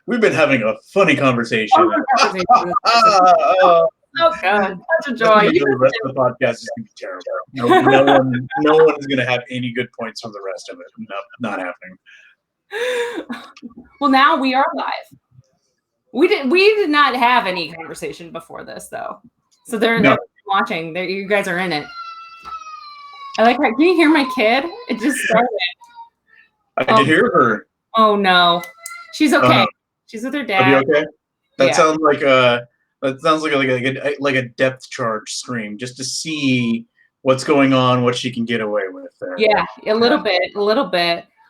We've been having a funny conversation. Oh God, such a joy. The rest of the podcast is going to be terrible. No one is going to have any good points from the rest of it. No, not happening. Well, now we are live. We did not have any conversation before this, though. So they're watching. You guys are in it. I like that. Can you hear my kid? It just started. I can hear her. Oh no, she's okay. She's with her dad. Are you okay? That sounds like a depth charge scream, just to see what's going on, what she can get away with there. Yeah, a little bit.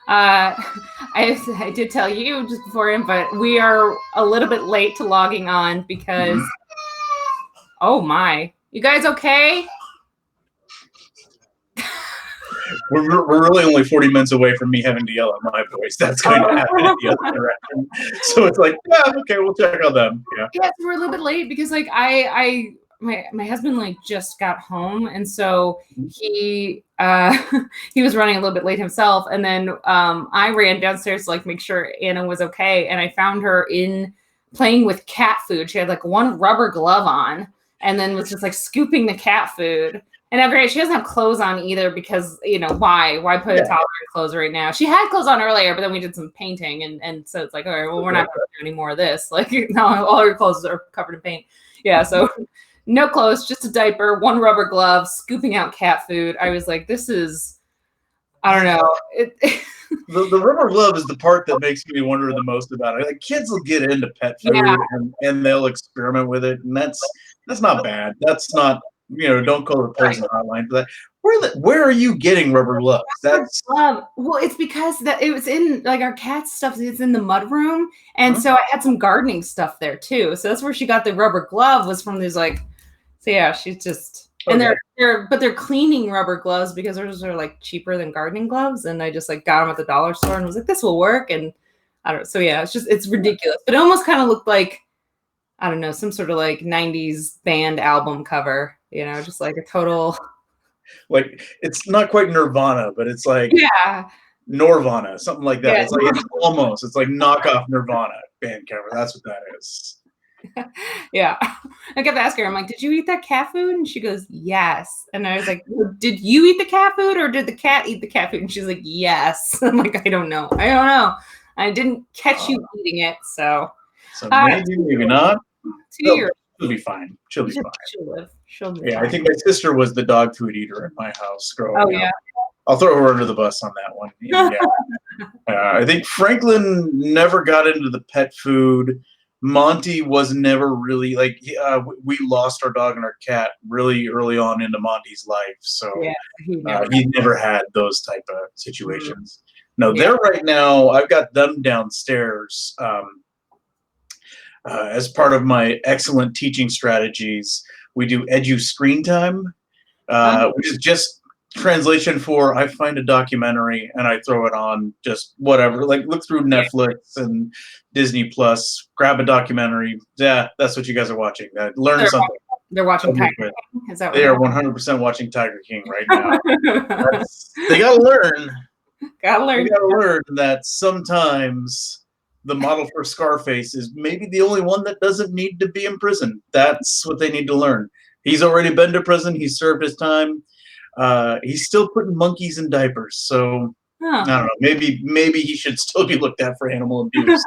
I did tell you just before, but we are a little bit late to logging on because. Oh my! You guys okay? We're really only 40 minutes away from me having to yell at my voice. That's going to happen in the other direction. So it's like, yeah, okay, we'll check on them. Yeah. Yes, we're a little bit late because like my husband like just got home, and so he was running a little bit late himself, and then I ran downstairs to like make sure Anna was okay, and I found her playing with cat food. She had like one rubber glove on, and then was just like scooping the cat food. And she doesn't have clothes on either because, why put a toddler in clothes right now? She had clothes on earlier, but then we did some painting. And so it's like, all right, well, we're not going to do any more of this. Like, no, all her clothes are covered in paint. Yeah, so no clothes, just a diaper, one rubber glove, scooping out cat food. I was like, this is, I don't know. The rubber glove is the part that makes me wonder the most about it. Like, kids will get into pet food and they'll experiment with it. And that's not bad. That's not... don't call the poison hotline for that. Where are you getting rubber gloves? Well, it's because it was in like our cat stuff. It's in the mud room, and so I had some gardening stuff there too. So that's where she got the rubber glove. Was from these like, so yeah, she's just and they're cleaning rubber gloves because those are like cheaper than gardening gloves. And I just like got them at the dollar store and was like, this will work. And I don't know. So yeah, it's ridiculous, but it almost kind of looked like, I don't know, some sort of like 90s band album cover. Just like a total. Like, it's not quite Nirvana, but it's like Norvana, something like that. Yeah. It's like knockoff Nirvana band cover. That's what that is. Yeah. I kept asking her, I'm like, did you eat that cat food? And she goes, yes. And I was like, well, did you eat the cat food or did the cat eat the cat food? And she's like, yes. I'm like, I don't know. I didn't catch you eating it. So maybe not. 2 years. She'll be fine. She'll be fine. She'll be fine. I think my sister was the dog food eater in my house growing up. Yeah. I'll throw her under the bus on that one. Yeah. I think Franklin never got into the pet food. Monty was never really like. We lost our dog and our cat really early on into Monty's life, so he never had those type of situations. No, they're right now. I've got them downstairs. As part of my excellent teaching strategies, we do edu screen time, which is just translation for I find a documentary and I throw it on, just whatever, like look through Netflix and Disney Plus, grab a documentary. Yeah, that's what you guys are watching. Learn something. They're watching Tiger King. Is that what they are 100% watching Tiger King right now. They gotta learn. They gotta learn that sometimes the model for Scarface is maybe the only one that doesn't need to be in prison. That's what they need to learn. He's already been to prison. He's served his time. He's still putting monkeys in diapers. So I don't know. Maybe he should still be looked at for animal abuse.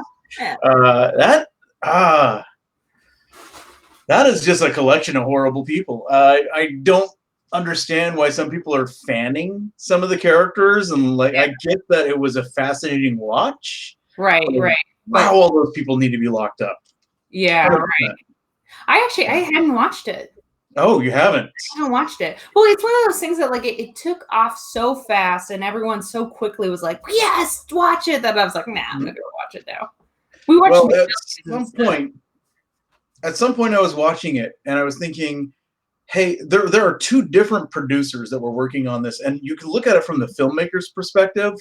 That is just a collection of horrible people. I don't understand why some people are fanning some of the characters, and like I get that it was a fascinating watch. Right. Wow, all those people need to be locked up. Yeah, right. I hadn't watched it. Oh, you haven't? I haven't watched it. Well, it's one of those things that like it took off so fast, and everyone so quickly was like, "Yes, watch it." That I was like, "Nah, I'm gonna go watch it now." We watched it at some point I was watching it, and I was thinking, hey, there are two different producers that were working on this, and you can look at it from the filmmaker's perspective,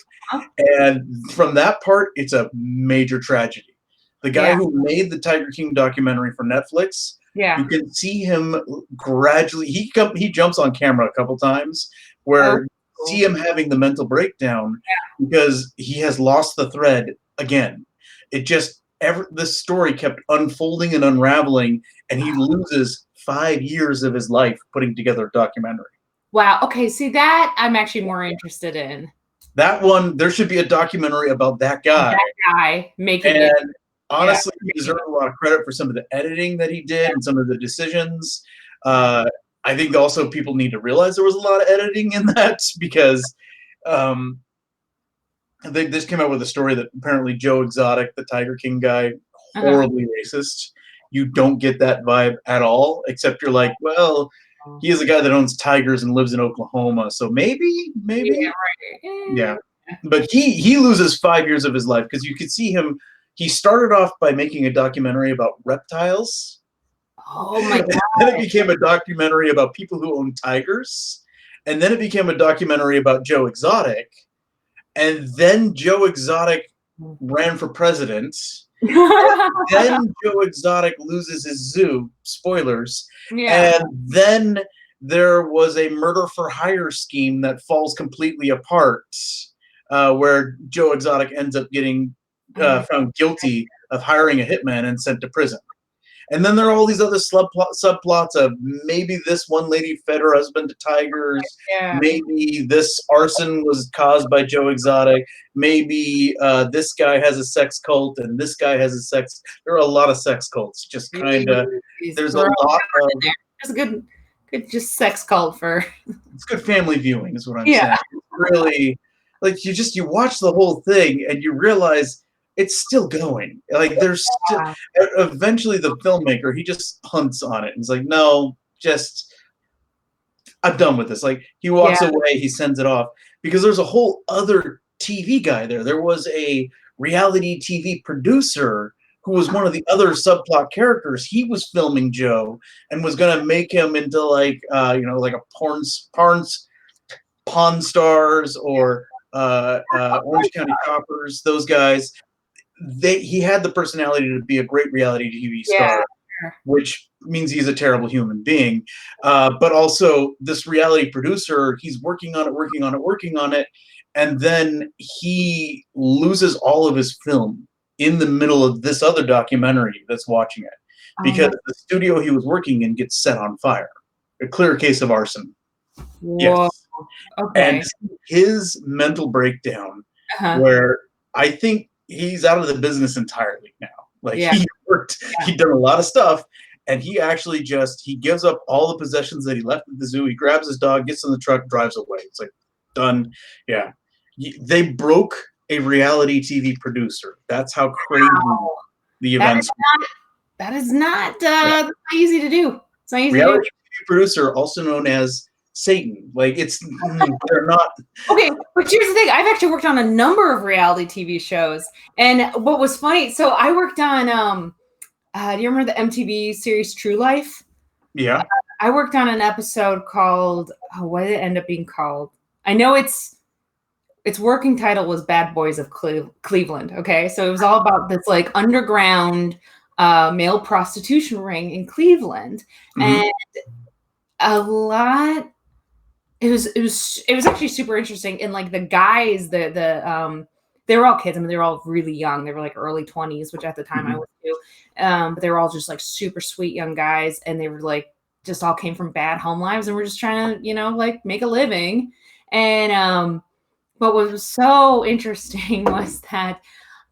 and from that part, it's a major tragedy. The guy who made the Tiger King documentary for Netflix, you can see him gradually, he jumps on camera a couple times, where see him having the mental breakdown because he has lost the thread again. It just this story kept unfolding and unraveling, and he loses 5 years of his life putting together a documentary. Wow. Okay. See, that I'm actually more interested in. That one, there should be a documentary about that guy. That guy making and it. Honestly, he deserves a lot of credit for some of the editing that he did and some of the decisions. I think also people need to realize there was a lot of editing in that, because they just came out with a story that apparently Joe Exotic, the Tiger King guy, horribly racist. You don't get that vibe at all, except you're like, well, he is a guy that owns tigers and lives in Oklahoma, so maybe. Yeah, right. Yeah. But he loses 5 years of his life, because you could see him. He started off by making a documentary about reptiles. Oh my God. Then it became a documentary about people who own tigers. And then it became a documentary about Joe Exotic. And then Joe Exotic ran for president. Then Joe Exotic loses his zoo. Spoilers. Yeah. And then there was a murder for hire scheme that falls completely apart, where Joe Exotic ends up getting found guilty of hiring a hitman and sent to prison. And then there are all these other subplots of maybe this one lady fed her husband to tigers. Yeah. Maybe this arson was caused by Joe Exotic. Maybe this guy has a sex cult and this guy has a sex. There are a lot of sex cults. Just kind of. There's a lot of. It's a good just sex cult for. It's good family viewing, is what I'm saying. It's really, like, you watch the whole thing and you realize it's still going. Like, there's still, eventually the filmmaker, he just punts on it and he's like, no, I'm done with this. Like, he walks away, he sends it off, because there's a whole other TV guy there. There was a reality TV producer who was one of the other subplot characters. He was filming Joe and was going to make him into like a Pawn Stars or Orange County Coppers, those guys. He had the personality to be a great reality TV star, which means he's a terrible human being. But also this reality producer, he's working on it. And then he loses all of his film in the middle of this other documentary that's watching it, because the studio he was working in gets set on fire. A clear case of arson. Whoa. Yes. Okay. And his mental breakdown, where I think he's out of the business entirely now. Like, he'd done a lot of stuff, and he actually he gives up all the possessions that he left at the zoo. He grabs his dog, gets in the truck, drives away. It's like, done. Yeah. They broke a reality TV producer. That's how crazy the events were. That is not that's not easy to do. It's not easy reality TV producer, also known as Satan. Like, they're not. Okay, but here's the thing. I've actually worked on a number of reality TV shows. And what was funny, so I worked on do you remember the MTV series True Life? Yeah. I worked on an episode called, what did it end up being called? I know its working title was Bad Boys of Cleveland. Okay, so it was all about this like underground male prostitution ring in Cleveland, and a lot. It was actually super interesting. And like the guys, they were all kids. I mean, they were all really young. They were like early 20s, which at the time I was too. But they were all just like super sweet young guys, and they were like just all came from bad home lives and were just trying to like make a living. And but what was so interesting was that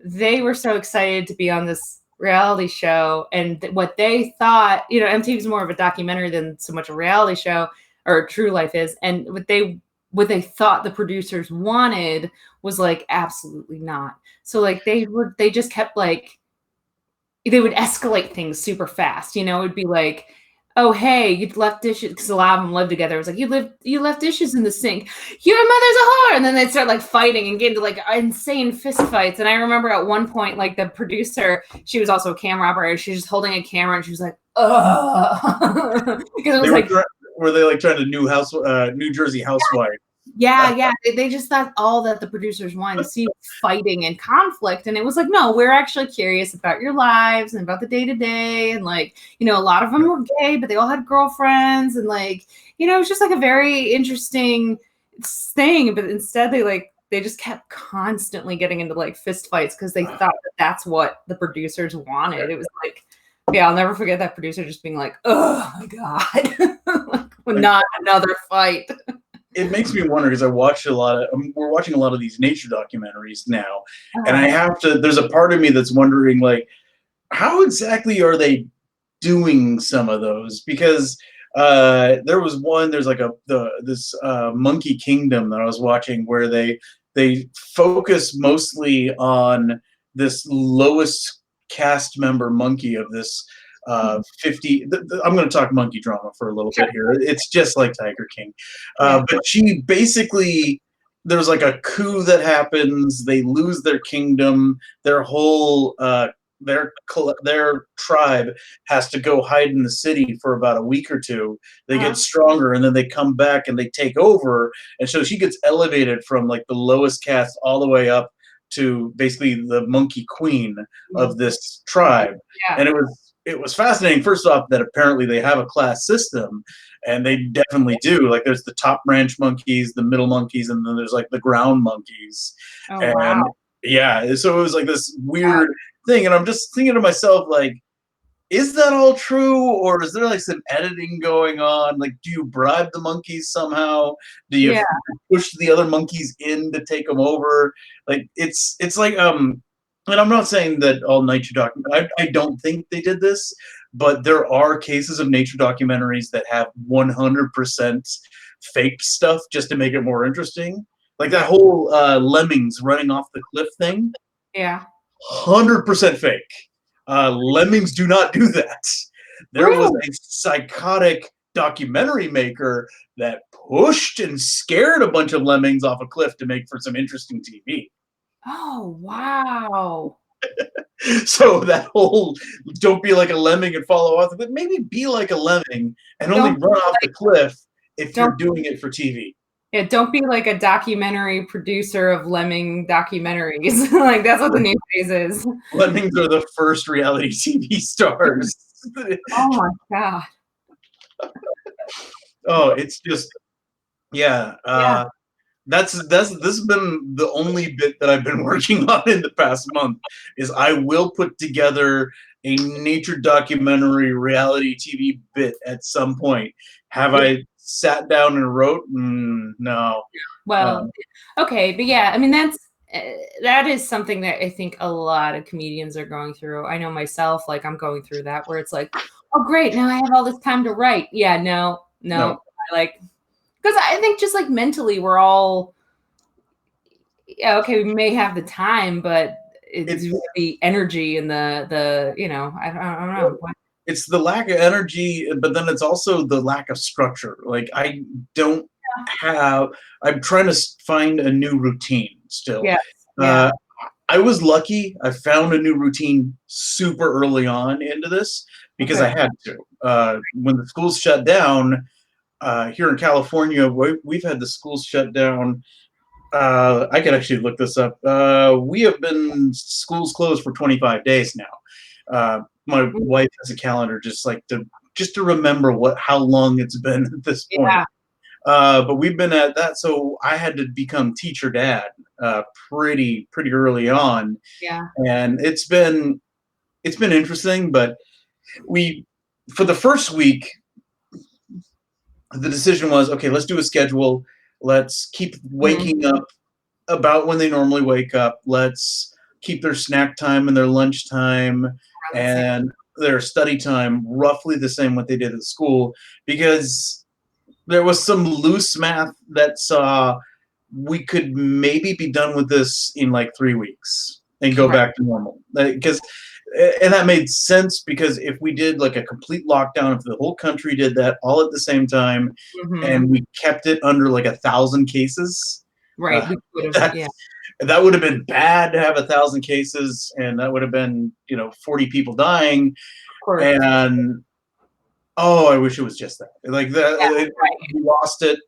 they were so excited to be on this reality show, and what they thought, MTV is more of a documentary than so much a reality show, or True Life is. And what they thought the producers wanted was like absolutely not. So like they just kept like, they would escalate things super fast. It would be like, oh, hey, you left dishes, because a lot of them lived together. It was like, you left dishes in the sink. Your mother's a whore. And then they'd start like fighting and get into like insane fist fights. And I remember at one point, like the producer, she was also a camera operator. She was just holding a camera and she was like, ugh. Because it was like, were they like trying to New Jersey housewife? Yeah. They just thought all that the producers wanted to see fighting and conflict. And it was like, no, we're actually curious about your lives and about the day to day. And like, a lot of them were gay, but they all had girlfriends. And like, it was just like a very interesting thing. But instead they they just kept constantly getting into like fist fights because they thought that that's what the producers wanted. It was like, yeah, I'll never forget that producer just being like, oh my God, like, not another fight. It makes me wonder because I watched a lot of, we're watching a lot of these nature documentaries now, and I have to, there's a part of me that's wondering, like, how exactly are they doing some of those? Because there was one, there's like this Monkey Kingdom that I was watching where they focus mostly on this lowest caste member monkey of this 50 I'm going to talk monkey drama for a little bit here. It's just like Tiger King, but she basically, there's like a coup that happens, they lose their kingdom, their whole their tribe has to go hide in the city for about a week or two. They get stronger and then they come back and they take over, and so she gets elevated from like the lowest caste all the way up to basically the monkey queen of this tribe. And it was fascinating, first off, that apparently they have a class system, and they definitely do. Like there's the top branch monkeys, the middle monkeys, and then there's like the ground monkeys. And yeah, so it was like this weird thing, and I'm just thinking to myself, like, is that all true, or is there like some editing going on? Like, do you bribe the monkeys somehow? Do you push the other monkeys in to take them over? Like, it's like and I'm not saying that all nature I don't think they did this, but there are cases of nature documentaries that have 100% faked stuff just to make it more interesting. Like that whole lemmings running off the cliff thing. Yeah. 100% fake. Lemmings do not do that. There was a psychotic documentary maker that pushed and scared a bunch of lemmings off a cliff to make for some interesting TV. Oh, wow. So that whole don't be like a lemming and follow off, but maybe be like a lemming and only run off the cliff if you're doing it for TV. Yeah, don't be like a documentary producer of lemming documentaries. Like that's what the new phase is. Lemmings are the first reality TV stars. Oh my God. Oh, it's just, yeah. This has been the only bit that I've been working on in the past month, is I will put together a nature documentary reality TV bit at some point. Have I sat down and wrote? No. Well, okay, but yeah, I mean that is something that I think a lot of comedians are going through. I know myself, like I'm going through that where it's like, oh great, now I have all this time to write. Yeah, no. I like, because I think just like mentally we're all, yeah, okay, we may have the time, but it's the energy and the you know, I don't know. It's the lack of energy, but then it's also the lack of structure. Like I don't have, I'm trying to find a new routine still. I was lucky. I found a new routine super early on into this because I had to. When the schools shut down, here in California, we've had the schools shut down. I could actually look this up. We have been schools closed for 25 days now. My wife has a calendar just to remember how long it's been at this point. But we've been at that, so I had to become teacher dad pretty early on. And it's been interesting, but for the first week, the decision was, okay, let's do a schedule. Let's keep waking up about when they normally wake up. Let's keep their snack time and their lunch time and their study time roughly the same what they did at school, because there was some loose math that saw we could maybe be done with this in like 3 weeks and go back to normal. And that made sense, because if we did like a complete lockdown, if the whole country did that all at the same time, and we kept it under like 1,000 cases, that would have been bad to have 1,000 cases, and that would have been 40 people dying. And I wish it was just that. Like that, we lost it.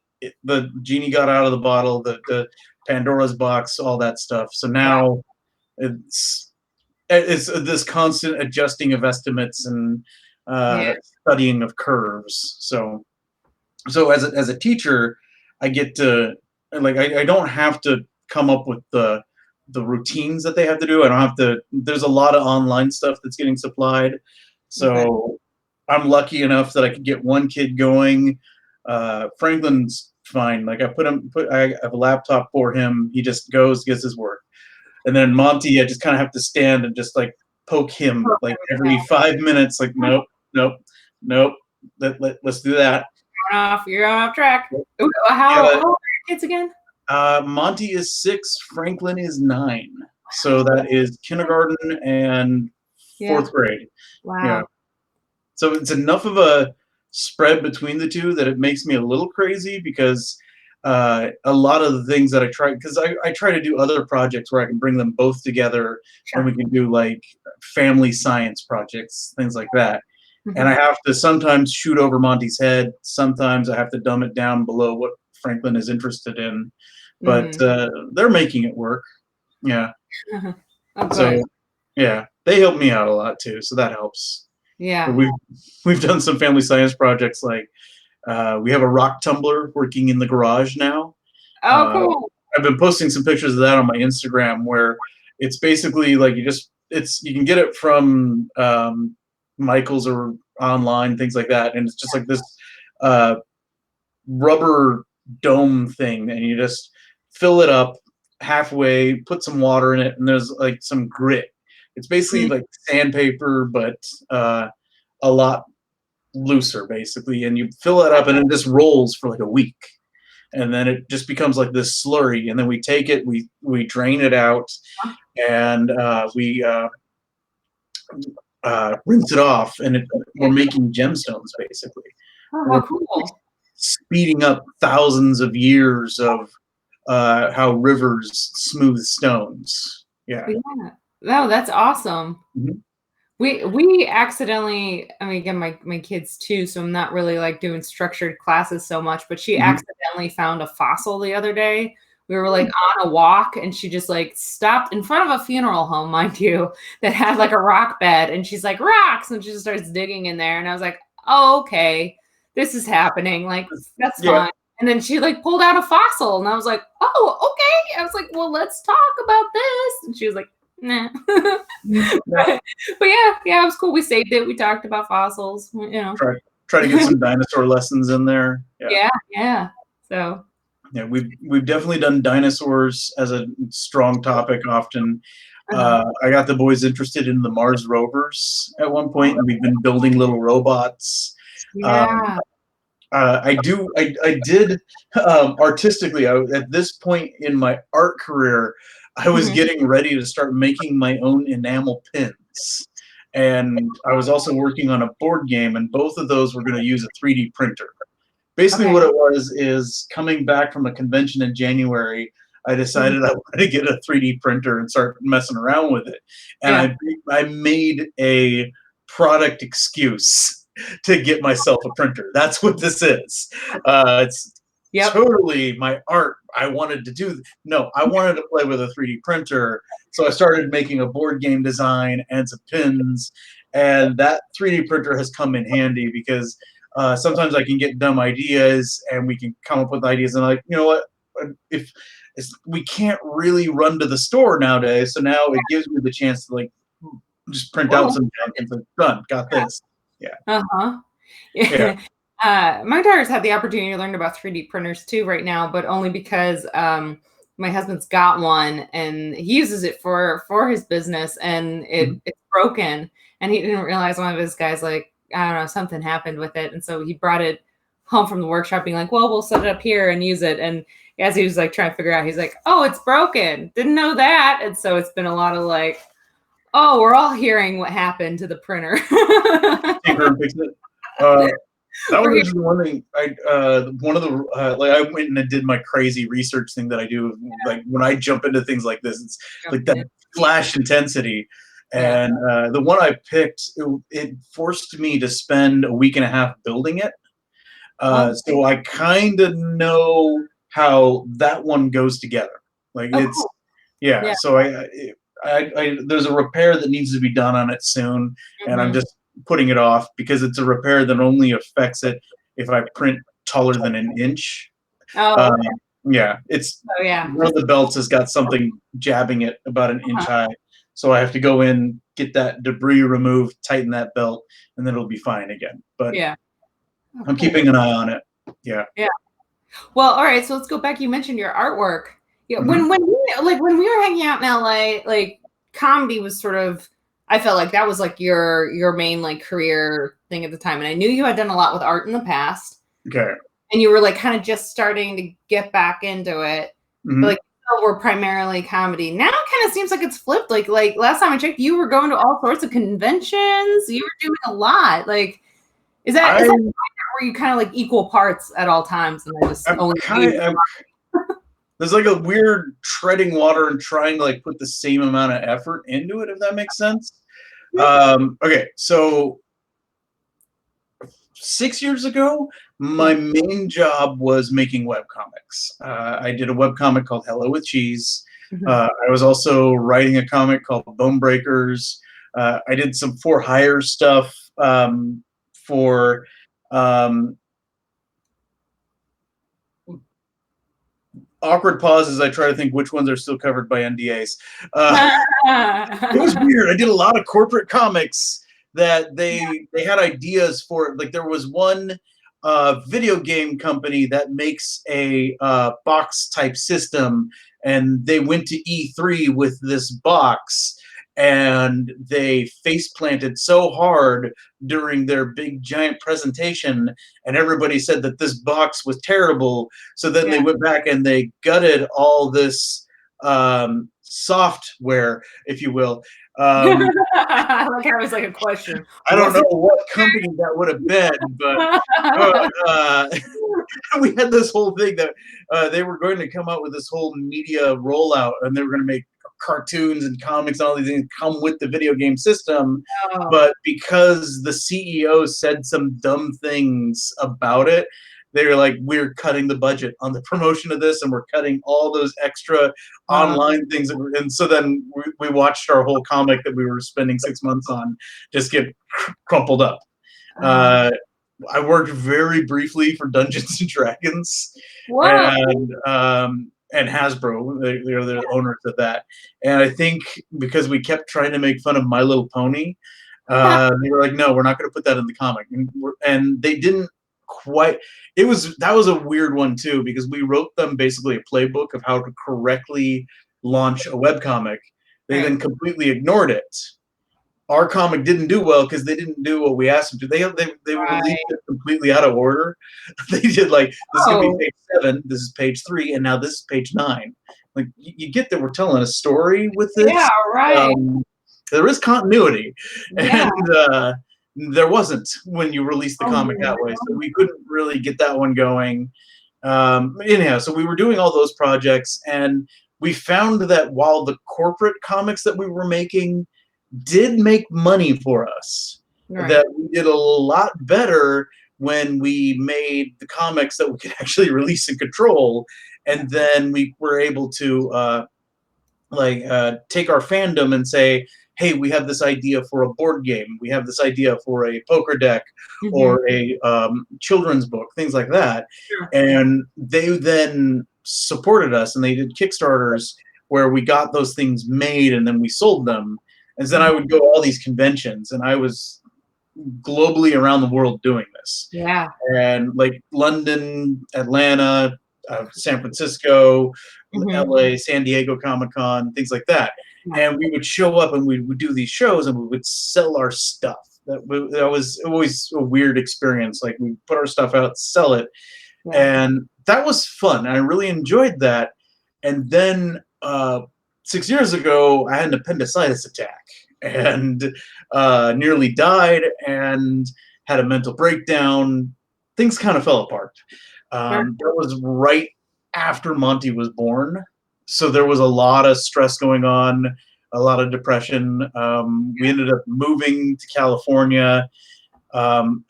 The genie got out of the bottle. The Pandora's box, all that stuff. So now it's this constant adjusting of estimates and studying of curves. So as a teacher, I get to, like, I don't have to come up with the routines that they have to do. I don't have to. There's a lot of online stuff that's getting supplied, so I'm lucky enough that I could get one kid going. Franklin's fine. Like I have a laptop for him. He just goes, gets his work. And then Monty, I just kind of have to stand and just like poke him like every 5 minutes. Like, nope. Let's do that. You're off track. How old are your kids again? Monty is 6. Franklin is 9. So that is kindergarten and 4th grade. Wow. Yeah. So it's enough of a spread between the two that it makes me a little crazy, because a lot of the things that I try, because I try to do other projects where I can bring them both together, and we can do like family science projects, things like that. And I have to sometimes shoot over Monty's head. Sometimes I have to dumb it down below what Franklin is interested in. But they're making it work. Yeah. So yeah, they help me out a lot too, so that helps. Yeah. But we've done some family science projects, like we have a rock tumbler working in the garage now. Oh, cool. I've been posting some pictures of that on my Instagram, where it's basically like you can get it from Michael's or online, things like that, and it's just like this rubber dome thing, and you just fill it up halfway, put some water in it, and there's like some grit. It's basically like sandpaper, but a lot looser, basically, and you fill it up and it just rolls for like a week, and then it just becomes like this slurry, and then we take it, we drain it out, and we rinse it off, and we're making gemstones, basically. Oh, cool. Speeding up thousands of years of how rivers smooth stones. Yeah. No, that's awesome. We accidentally, I mean, again, my kids too, so I'm not really like doing structured classes so much, but she accidentally found a fossil the other day. We were like on a walk, and she just like stopped in front of a funeral home, mind you, that had like a rock bed, and she's like, rocks, and she just starts digging in there, and I was like, oh, okay, this is happening, like that's fine. And then she like pulled out a fossil, and I was like, oh, okay. I was like, well, let's talk about this, and she was like, nah. but yeah, it was cool. We saved it. We talked about fossils. You know, try to get some dinosaur lessons in there. Yeah. So yeah, we've definitely done dinosaurs as a strong topic often. I got the boys interested in the Mars rovers at one point, and we've been building little robots. Yeah. I did artistically. At this point in my art career, I was getting ready to start making my own enamel pins, and I was also working on a board game, and both of those were going to use a 3D printer. Basically, what it was is, coming back from a convention in January, I decided I wanted to get a 3D printer and start messing around with it, and I made a product excuse to get myself a printer. That's what this is. It's totally my art. I wanted to do. No, I wanted to play with a 3D printer, so I started making a board game design and some pins, and that 3D printer has come in handy, because sometimes I can get dumb ideas, and we can come up with ideas, and like, you know what, if we can't really run to the store nowadays, so now it gives me the chance to like just print out some junk and say, done, got this. Yeah. My daughter's had the opportunity to learn about 3D printers too right now, but only because my husband's got one, and he uses it for his business, and it's broken, and he didn't realize one of his guys, like, I don't know, something happened with it, and so he brought it home from the workshop being like, well, we'll set it up here and use it. And as he was like trying to figure out, he's like, oh, it's broken, didn't know that. And so it's been a lot of like, oh, we're all hearing what happened to the printer. That was one thing. One of the like, I went and I did my crazy research thing that I do. Like, when I jump into things like this, it's like that flash intensity. And the one I picked, it forced me to spend a week and a half building it. So I kind of know how that one goes together. Like, it's So I there's a repair that needs to be done on it soon, and I'm just putting it off because it's a repair that only affects it if I print taller than an inch. Yeah, it's one of the belts has got something jabbing it about an inch high. So I have to go in, get that debris removed, tighten that belt, and then it'll be fine again. But I'm keeping an eye on it. Yeah. Yeah. Well, all right. So let's go back. You mentioned your artwork. Yeah. When we were hanging out in LA, like comedy was sort of, I felt like that was like your main like career thing at the time. And I knew you had done a lot with art in the past. Okay. And you were like kind of just starting to get back into it. But like we're primarily comedy. Now it kind of seems like it's flipped. Like last time I checked, you were going to all sorts of conventions. You were doing a lot. Like, is that were you kind of like equal parts at all times? And I just there's like a weird treading water and trying to like put the same amount of effort into it, if that makes sense. Okay, so 6 years ago, my main job was making webcomics. I did a webcomic called Hello with Cheese. I was also writing a comic called Bone Breakers. I did some for hire stuff for awkward pauses. I try to think which ones are still covered by NDAs. It was weird. I did a lot of corporate comics that they had ideas for. Like there was one video game company that makes a box type system, and they went to E3 with this box, and they face planted so hard during their big giant presentation, and everybody said that this box was terrible. So then they went back and they gutted all this software, if you will. Like that was like a question. I don't know what company that would have been, but we had this whole thing that they were going to come out with this whole media rollout, and they were going to make cartoons and comics and all these things come with the video game system. But because the CEO said some dumb things about it, they were like, we're cutting the budget on the promotion of this, and we're cutting all those extra online things. And so then we watched our whole comic that we were spending 6 months on just get crumpled up. I worked very briefly for Dungeons and Dragons. And Hasbro, they're the owners of that. And I think because we kept trying to make fun of My Little Pony, they were like, no, we're not going to put that in the comic. And they didn't quite. That was a weird one too, because we wrote them basically a playbook of how to correctly launch a webcomic. They then completely ignored it. Our comic didn't do well because they didn't do what we asked them to. They released it completely out of order. They did like, this is going to be page 7, this is page 3, and now this is page 9. Like, you get that we're telling a story with this. Yeah, right. There is continuity, and there wasn't when you released the comic that way, so we couldn't really get that one going. Anyhow, so we were doing all those projects, and we found that while the corporate comics that we were making did make money for us, that we did a lot better when we made the comics that we could actually release and control, and then we were able to take our fandom and say, hey, we have this idea for a board game, we have this idea for a poker deck, or a children's book, things like that. And they then supported us, and they did Kickstarters where we got those things made, and then we sold them. And then I would go to all these conventions, and I was globally around the world doing this. Yeah. And like London, Atlanta, San Francisco, LA, San Diego Comic-Con, things like that. And we would show up and we would do these shows and we would sell our stuff. That was always a weird experience. Like, we put our stuff out, sell it. And that was fun. I really enjoyed that. And then 6 years ago, I had an appendicitis attack and nearly died and had a mental breakdown. Things kind of fell apart. That was right after Monty was born. So there was a lot of stress going on, a lot of depression. We ended up moving to California.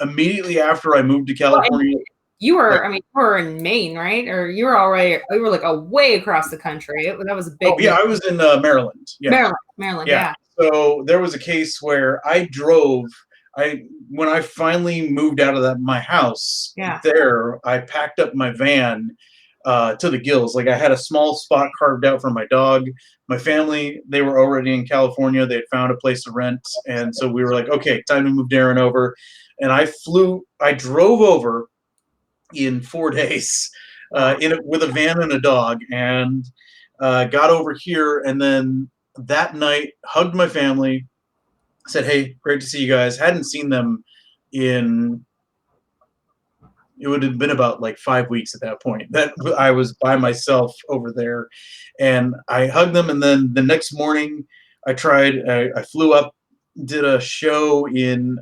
Immediately after I moved to California, you were in Maine, right? Or you were already, we were like way across the country. That was a big. Oh yeah, I was in Maryland. Yeah. Maryland. Yeah. So there was a case where I drove. When I finally moved out of my house there, I packed up my van. to the gills. Like I had a small spot carved out for my dog. My family, they were already in California. They had found a place to rent. And so we were like, okay, time to move Darren over. And I drove over in 4 days with a van and a dog, and got over here. And then that night, hugged my family, said, hey, great to see you guys. Hadn't seen them in, it would have been about like 5 weeks at that point that I was by myself over there, and I hugged them. And then the next morning I flew up, did a show in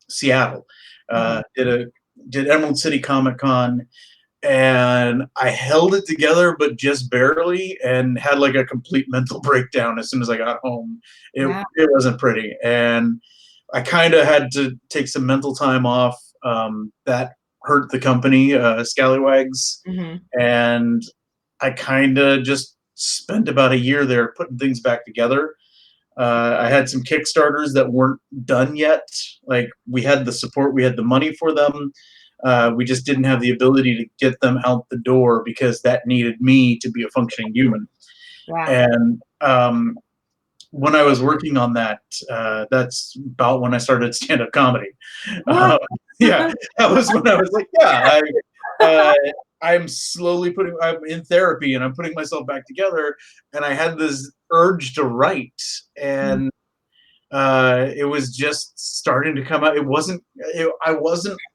Seattle, did Emerald City Comic Con, and I held it together, but just barely, and had like a complete mental breakdown as soon as I got home. It wasn't pretty, and I kind of had to take some mental time off. That hurt the company, Scallywags, and I kind of just spent about a year there putting things back together. I had some Kickstarters that weren't done yet. Like we had the support, we had the money for them. We just didn't have the ability to get them out the door because that needed me to be a functioning human. Wow. And when I was working on that, that's about when I started stand-up comedy. Yeah, that was when I was like, yeah, I'm in therapy and I'm putting myself back together. And I had this urge to write, and it was just starting to come out. I wasn't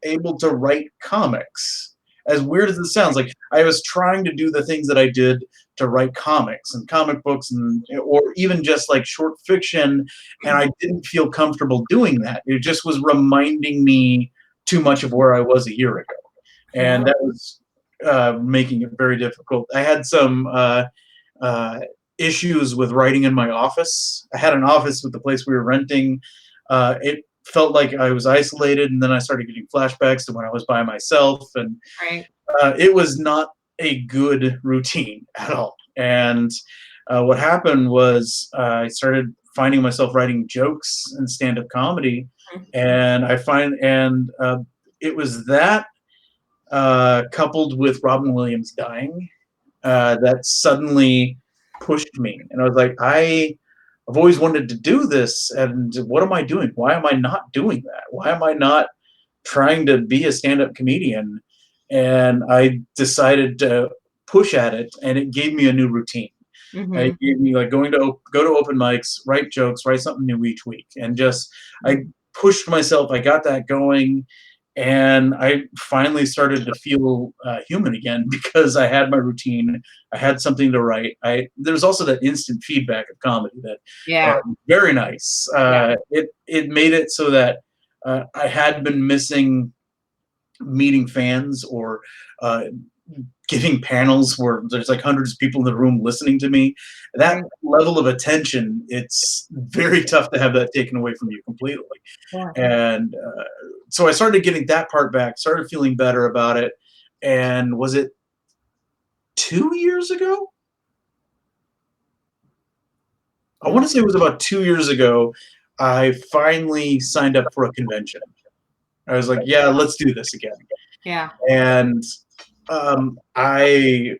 able to write comics. As weird as it sounds, like I was trying to do the things that I did to write comics and comic books, or even just like short fiction, and I didn't feel comfortable doing that. It just was reminding me too much of where I was a year ago, and that was making it very difficult. I had some issues with writing in my office. I had an office with the place we were renting. It felt like I was isolated, and then I started getting flashbacks to when I was by myself, and it was not a good routine at all. And what happened was I started finding myself writing jokes and stand-up comedy, and it was that coupled with Robin Williams dying that suddenly pushed me, and I was like, I've always wanted to do this, and what am I doing? Why am I not doing that? Why am I not trying to be a stand-up comedian? And I decided to push at it, and it gave me a new routine. It gave me like go to open mics, write jokes, write something new each week, and just I pushed myself. I got that going, and I finally started to feel human again because I had my routine. I had something to write. There's also that instant feedback of comedy that very nice. It made it so that I had been missing meeting fans or giving panels where there's like hundreds of people in the room listening to me. That level of attention, it's very tough to have that taken away from you completely. And so I started getting that part back, started feeling better about it. And was it 2 years ago? I want to say it was about 2 years ago. I finally signed up for a convention. I was like, yeah, let's do this again. Yeah. And I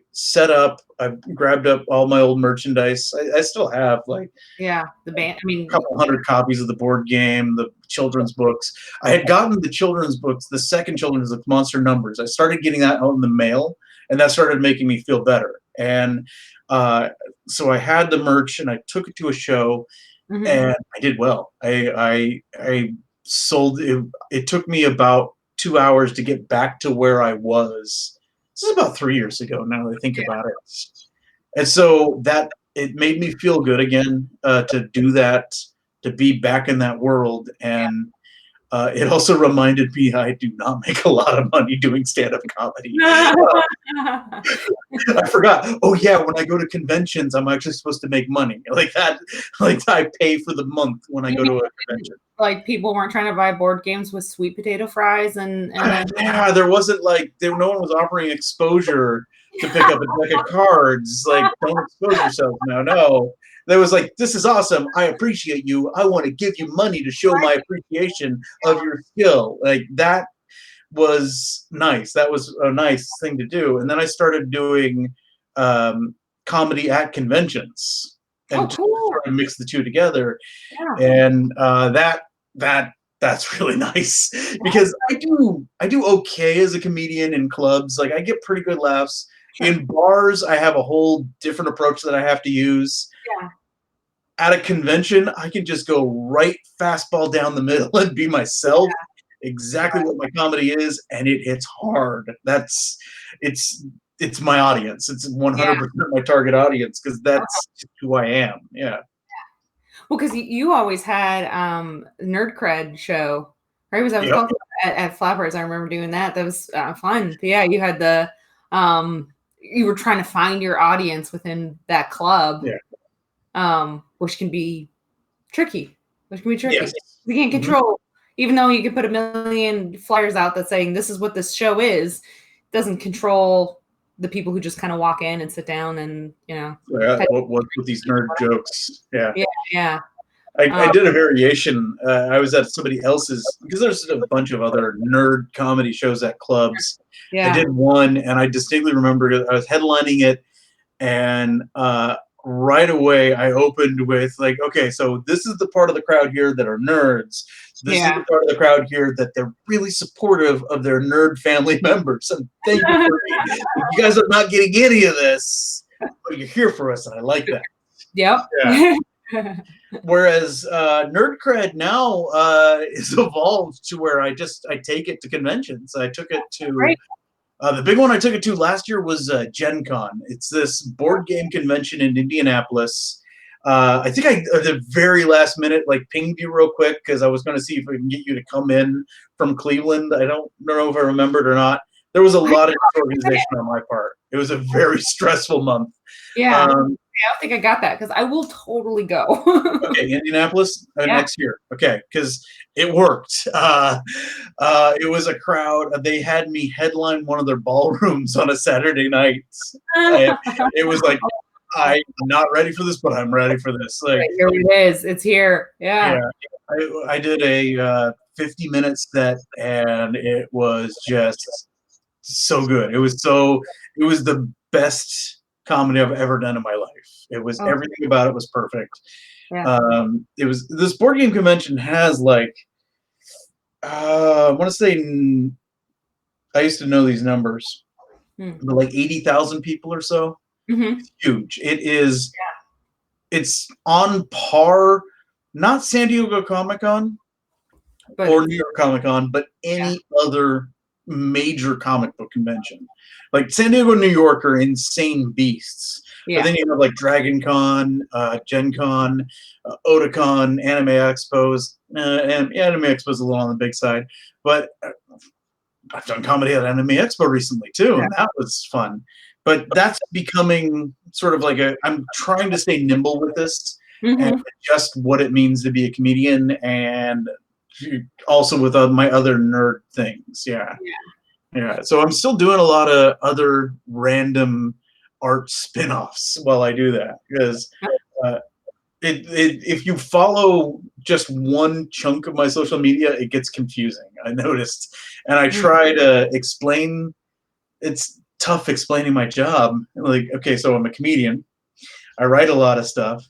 grabbed up all my old merchandise. I still have like the band. I mean, a couple hundred copies of the board game, the children's books. I had gotten the children's books, the second children's book, Monster Numbers. I started getting that out in the mail, and that started making me feel better. And so I had the merch, and I took it to a show, and I did well. I sold it. It took me about 2 hours to get back to where I was. This is about 3 years ago now that I think about it. And so that it made me feel good again to do that, to be back in that world. And it also reminded me I do not make a lot of money doing stand-up comedy. I forgot. Oh yeah, when I go to conventions, I'm actually supposed to make money like that. Like I pay for the month when I go to a convention. Like people weren't trying to buy board games with sweet potato fries, and yeah, there wasn't like no one was offering exposure to pick up a deck of cards. Like, don't expose yourself now. No. There was like, this is awesome. I appreciate you. I want to give you money to show my appreciation of your skill. Like that was nice. That was a nice thing to do. And then I started doing comedy at conventions and sort of mix the two together. Yeah. And that's really nice because I do okay as a comedian in clubs. Like I get pretty good laughs. Sure. In bars, I have a whole different approach that I have to use. Yeah. At a convention, I can just go right fastball down the middle and be myself. Yeah. Exactly what my comedy is, and it hits hard. It's my audience. It's 100% my target audience because that's who I am. Yeah. Well, because you always had Nerd Cred show, right? Was called at Flappers? I remember doing that. That was fun. But yeah, you had the you were trying to find your audience within that club, which can be tricky. Yes. We can't control. Even though you could put a million flyers out that saying this is what this show is, doesn't control the people who just kind of walk in and sit down and, what with these nerd jokes. Yeah. I did a variation. I was at somebody else's, because there's a bunch of other nerd comedy shows at clubs. Yeah. I did one, and I distinctly remember I was headlining it, and right away I opened with like, okay, so this is the part of the crowd here that are nerds. This is the part of the crowd here that they're really supportive of their nerd family members. And thank you for me. You guys are not getting any of this, but you're here for us, and I like that. Yep. Yeah. Whereas Nerd Cred now is evolved to where I take it to conventions. I took it to the big one I took it to last year was Gen Con. It's this board game convention in Indianapolis. I think I, at the very last minute, like pinged you real quick because I was going to see if I can get you to come in from Cleveland. I don't know if I remembered or not. There was a lot of organization on my part. It was a very stressful month. Yeah. I don't think I got that because I will totally go. Okay, Indianapolis next year. Okay, because it worked. It was a crowd. They had me headline one of their ballrooms on a Saturday night. It was like, I'm not ready for this, but I'm ready for this. Like, here it is. It's here. Yeah. I did a 50-minute set, and it was just so good. It was the best comedy I've ever done in my life. It was everything about it was perfect. Yeah. It was, this board game convention has like I want to say, I used to know these numbers, but like 80,000 people or so. It's huge. It is. It's on par, not San Diego Comic-Con or New York Comic-Con, but any other major comic book convention. Like San Diego, New York are insane beasts. But then you have like Dragon Con, Gen Con, Otakon, Anime Expos. And Anime Expo is a little on the big side. But I've done comedy at Anime Expo recently too, and that was fun. But that's becoming sort of like I'm trying to stay nimble with this and adjust what it means to be a comedian, and also with my other nerd things. Yeah. So I'm still doing a lot of other random art spin-offs while I do that, because if you follow just one chunk of my social media, it gets confusing. I noticed, and I try to explain. It's tough explaining my job. Like, okay, so I'm a comedian. I write a lot of stuff.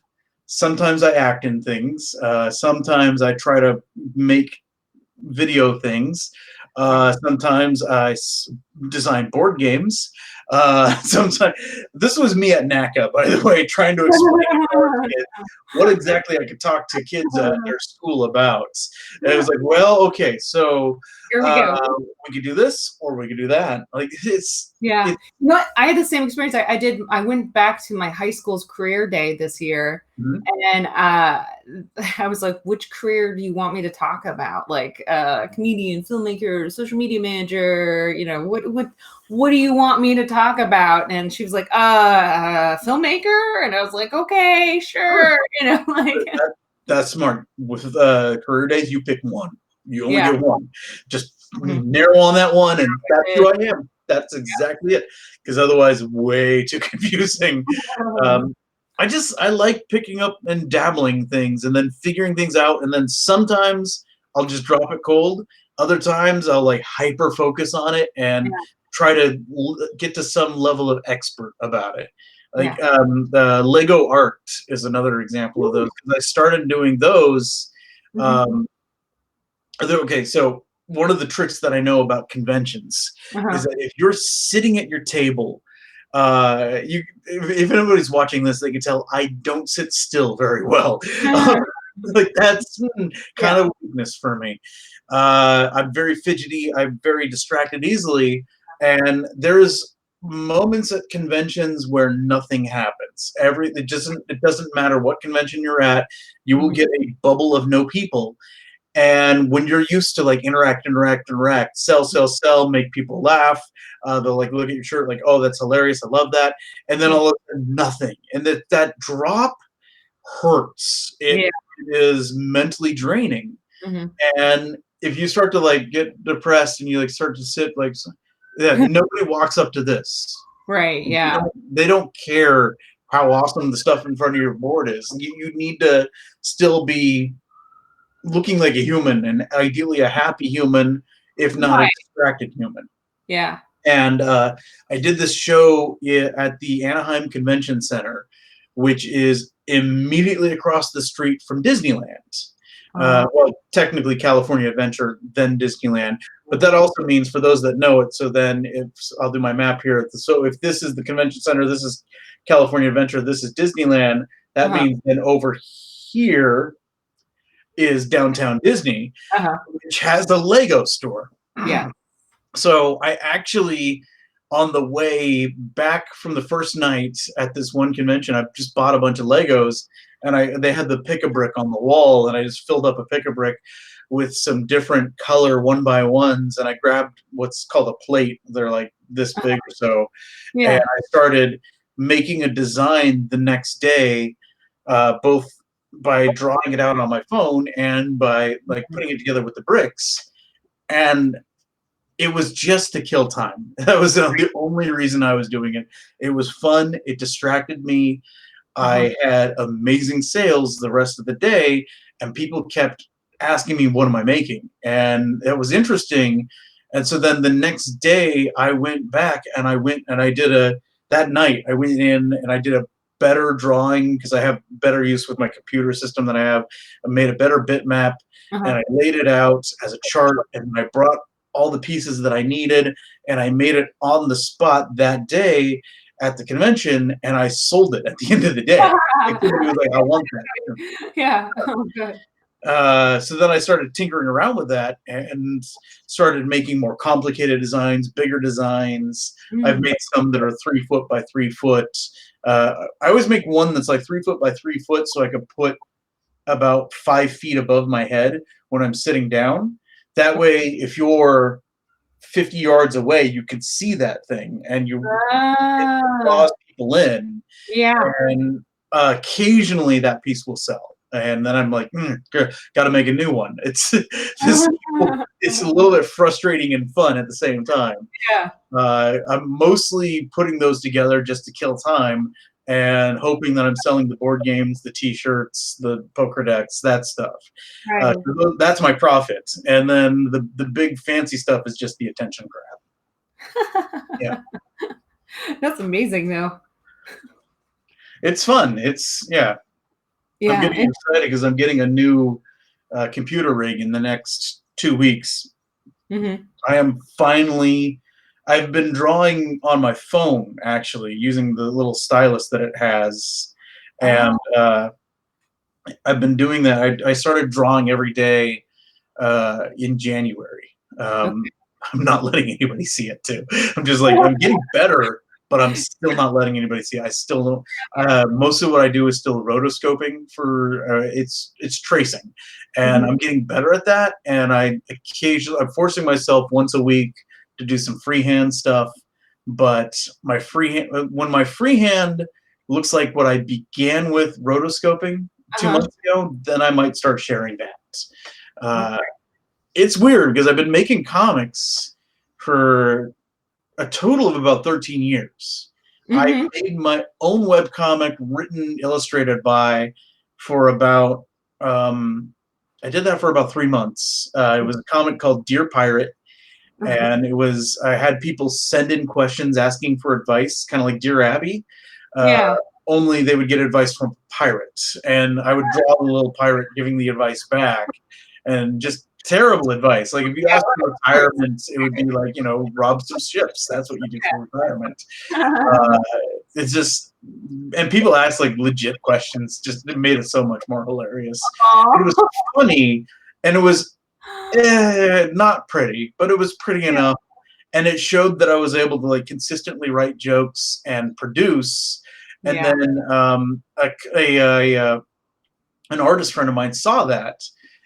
Sometimes I act in things. Sometimes I try to make video things. Sometimes I design board games. Sometimes this was me at NACA, by the way, trying to explain what exactly I could talk to kids at their school about. And it was like, well, okay, so here we go. We could do this or we could do that. Like it's you know what? I had the same experience. I went back to my high school's career day this year, and I was like, which career do you want me to talk about? Like comedian, filmmaker, social media manager, what do you want me to talk about? And she was like, filmmaker. And I was like, okay, sure. Like that's smart. With career days, you pick one. You only get one. Just narrow on that one, and that's who I am. That's exactly it. Because otherwise, way too confusing. I like picking up and dabbling things, and then figuring things out, and then sometimes I'll just drop it cold. Other times I'll like hyper focus on it and try to get to some level of expert about it. Like the Lego art is another example of those, because I started doing those. Okay, so one of the tricks that I know about conventions is that if you're sitting at your table, if anybody's watching this, they can tell I don't sit still very well. Like that's kind of weakness for me. I'm very fidgety. I'm very distracted easily, and there's moments at conventions where nothing happens. It doesn't matter what convention you're at, you will get a bubble of no people. And when you're used to like interact, sell, make people laugh, they'll like look at your shirt like, oh, that's hilarious, I love that, and then all of a sudden nothing, and that drop hurts. It is mentally draining, and if you start to like get depressed and you like start to sit like, nobody walks up to this, right? Yeah, they don't care how awesome the stuff in front of your board is. You need to still be looking like a human, and ideally a happy human, if not a distracted human. Yeah. And I did this show at the Anaheim Convention Center, which is immediately across the street from Disneyland. Well, technically California Adventure, then Disneyland. But that also means, for those that know it, so then if I'll do my map here. So if this is the convention center, this is California Adventure, this is Disneyland, that means then over here is Downtown Disney, which has a Lego store. Yeah. So I actually, on the way back from the first night at this one convention, I just bought a bunch of Legos, and they had the pick-a-brick on the wall, and I just filled up a pick-a-brick with some different color 1x1s, and I grabbed what's called a plate. They're like this big or so, and I started making a design the next day, both by drawing it out on my phone and by like putting it together with the bricks. And it was just to kill time. That was the only reason I was doing it. It was fun. It distracted me. I had amazing sales the rest of the day, and people kept asking me, what am I making? And it was interesting. And so then the next day I went back and that night I went in and I did a better drawing, because I have better use with my computer system than I have. I made a better bitmap, and I laid it out as a chart, and I brought all the pieces that I needed, and I made it on the spot that day at the convention, and I sold it at the end of the day. Everybody was like, I want that. Yeah. Oh, good. So then I started tinkering around with that and started making more complicated designs, bigger designs. I've made some that are 3 foot by 3 foot. I always make one that's like 3 foot by 3 foot, so I could put about 5 feet above my head when I'm sitting down. That way, if you're 50 yards away, you can see that thing, and you draws people in. Yeah. And occasionally that piece will sell. And then I'm like, got to make a new one. It's it's a little bit frustrating and fun at the same time. Yeah. I'm mostly putting those together just to kill time and hoping that I'm selling the board games, the T-shirts, the poker decks, that stuff. Right. That's my profit. And then the big fancy stuff is just the attention grab. Yeah. That's amazing, though. It's fun. I'm getting excited because I'm getting a new computer rig in the next 2 weeks. I am finally. I've been drawing on my phone, actually, using the little stylus that it has, and I've been doing that. I started drawing every day in January. I'm not letting anybody see it too. I'm just like, I'm getting better, but I'm still not letting anybody see it. I still don't. Most of what I do is still rotoscoping for it's tracing, and I'm getting better at that. And I'm forcing myself once a week to do some freehand stuff. But when my freehand looks like what I began with rotoscoping 2 months ago, then I might start sharing that. It's weird because I've been making comics for a total of about 13 years. I made my own webcomic, written, illustrated by, for about I did that for about 3 months. It was a comic called Dear Pirate, and I had people send in questions asking for advice, kind of like Dear Abby. Yeah. Only they would get advice from pirates, and I would draw the little pirate giving the advice back, and just terrible advice. Like if you asked for retirement, it would be like, rob some ships. That's what you do for retirement. It's just, and people ask like legit questions. Just it made it so much more hilarious. It was funny, and it was not pretty, but it was pretty enough. And it showed that I was able to like consistently write jokes and produce. And then an artist friend of mine saw that,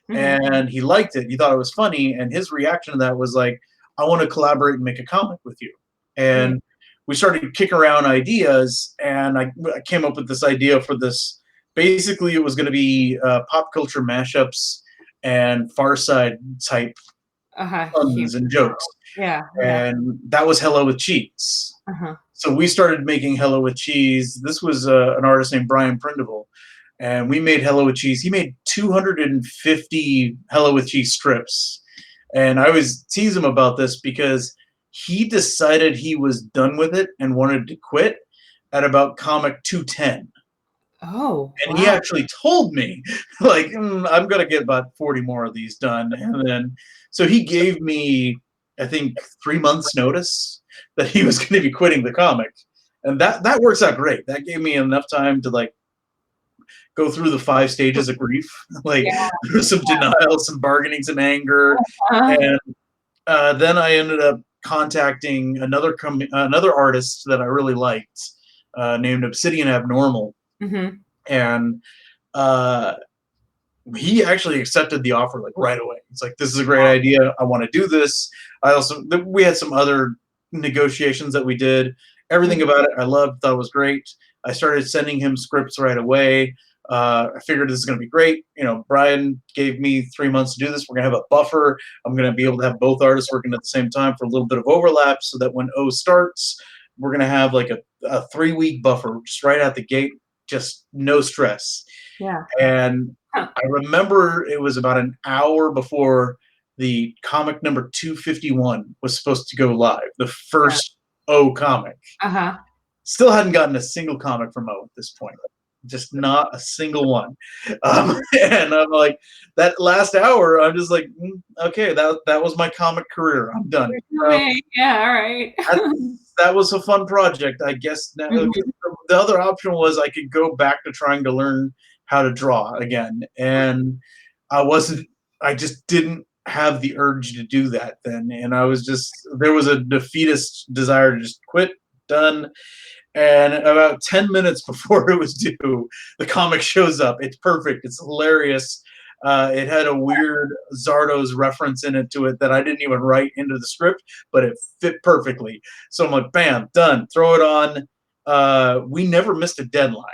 and he liked it. He thought it was funny, and his reaction to that was like, "I want to collaborate and make a comic with you." And we started kicking around ideas, and I came up with this idea for this. Basically, it was going to be pop culture mashups and Far Side type puns and jokes. And that was Hello with Cheese. So we started making Hello with Cheese. This was an artist named Brian Prindiville, and we made Hello with Cheese. He made 250 Hello with Cheese strips, and I always tease him about this because he decided he was done with it and wanted to quit at about comic 210. Oh, and he actually told me, like, I'm going to get about 40 more of these done. And then, so he gave me, I think, 3 months notice that he was going to be quitting the comic. And that works out great. That gave me enough time to like go through the 5 stages of grief. Like there was some denial, some bargaining, some anger. And then I ended up contacting another artist that I really liked, named Obsidian Abnormal. And he actually accepted the offer like right away. It's like, this is a great idea. I want to do this. We had some other negotiations that we did. Everything about it I loved, thought it was great. I started sending him scripts right away. I figured this is going to be great. Brian gave me 3 months to do this. We're going to have a buffer. I'm going to be able to have both artists working at the same time for a little bit of overlap so that when O starts, we're going to have like a 3-week buffer just right out the gate. Just no stress. And I remember it was about an hour before the comic number 251 was supposed to go live, the first O comic. Still hadn't gotten a single comic from O at this point. Just not a single one. And I'm like, that last hour, I'm just like, okay, that was my comic career. I'm done. All right. That was a fun project, I guess. Now, the other option was I could go back to trying to learn how to draw again. And I just didn't have the urge to do that then. And there was a defeatist desire to just quit, done. And about 10 minutes before it was due, the comic shows up. It's perfect. It's hilarious. It had a weird Zardoz reference in it to it that I didn't even write into the script, but it fit perfectly. So I'm like, bam, done. Throw it on. We never missed a deadline.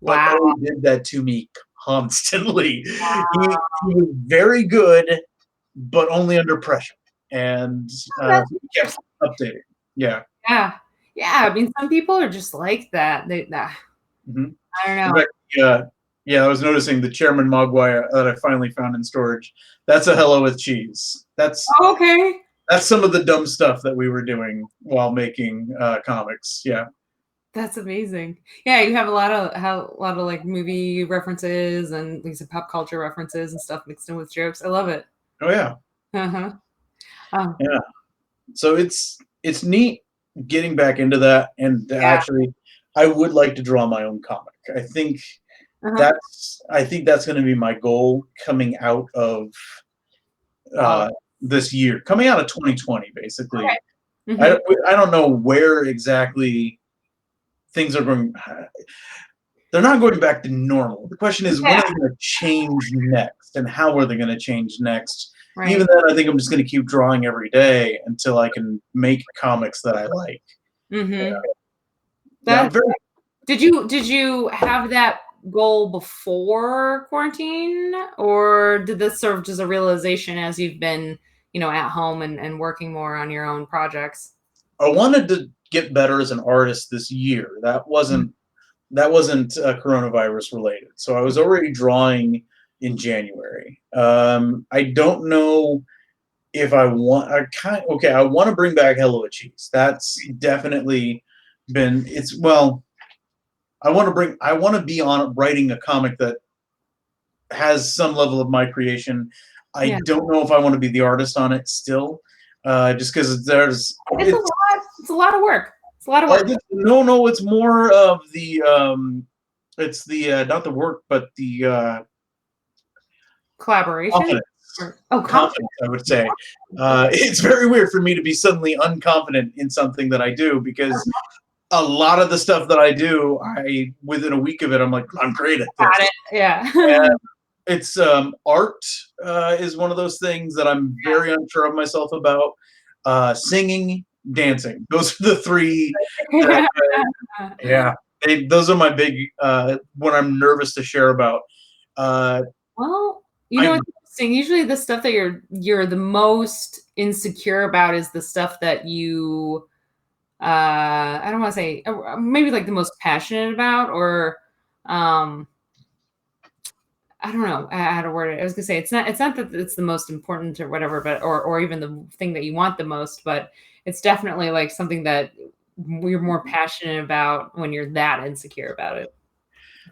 But he did that to me constantly. He was very good, but only under pressure. And he kept updating. Yeah. I mean, some people are just like that. I don't know. Fact, I was noticing the Chairman Mogwai that I finally found in storage. That's a Hello with Cheese. That's some of the dumb stuff that we were doing while making comics. Yeah. That's amazing. Yeah, you have a lot of like movie references and these pop culture references and stuff mixed in with jokes. I love it. Oh yeah. Yeah. So it's neat getting back into that, and actually, I would like to draw my own comic. I think that's going to be my goal coming out of this year, coming out of 2020, basically. I don't know where exactly things are going. They're not going back to normal. The question is, when are they going to change next, and how are they going to change next? Even then, I think I'm just going to keep drawing every day until I can make comics that I like. Did you have that goal before quarantine, or did this serve as a realization as you've been, at home and working more on your own projects? I wanted to get better as an artist this year. That wasn't coronavirus related. So I was already drawing in January. I don't know if I want. I want to bring back Hello a Cheese. That's definitely been. I want to be on writing a comic that has some level of my creation. I don't know if I want to be the artist on it still, just because it's a lot of work. It's a lot of work. No, it's more of the it's the not the work, but the collaboration. Confidence, I would say. It's very weird for me to be suddenly unconfident in something that I do, because a lot of the stuff that I do, within a week of it, I'm like, I'm great at this. Got it. Yeah. And it's art is one of those things that I'm very unsure of myself about. Singing, dancing, those are the three. Those are my big when I'm nervous to share about. Well, you know, usually the stuff that you're the most insecure about is the stuff that you I don't want to say maybe like the most passionate about, or I don't know how to word it. I was gonna say it's not that it's the most important or whatever, but or even the thing that you want the most, but it's definitely like something that you're more passionate about when you're that insecure about it.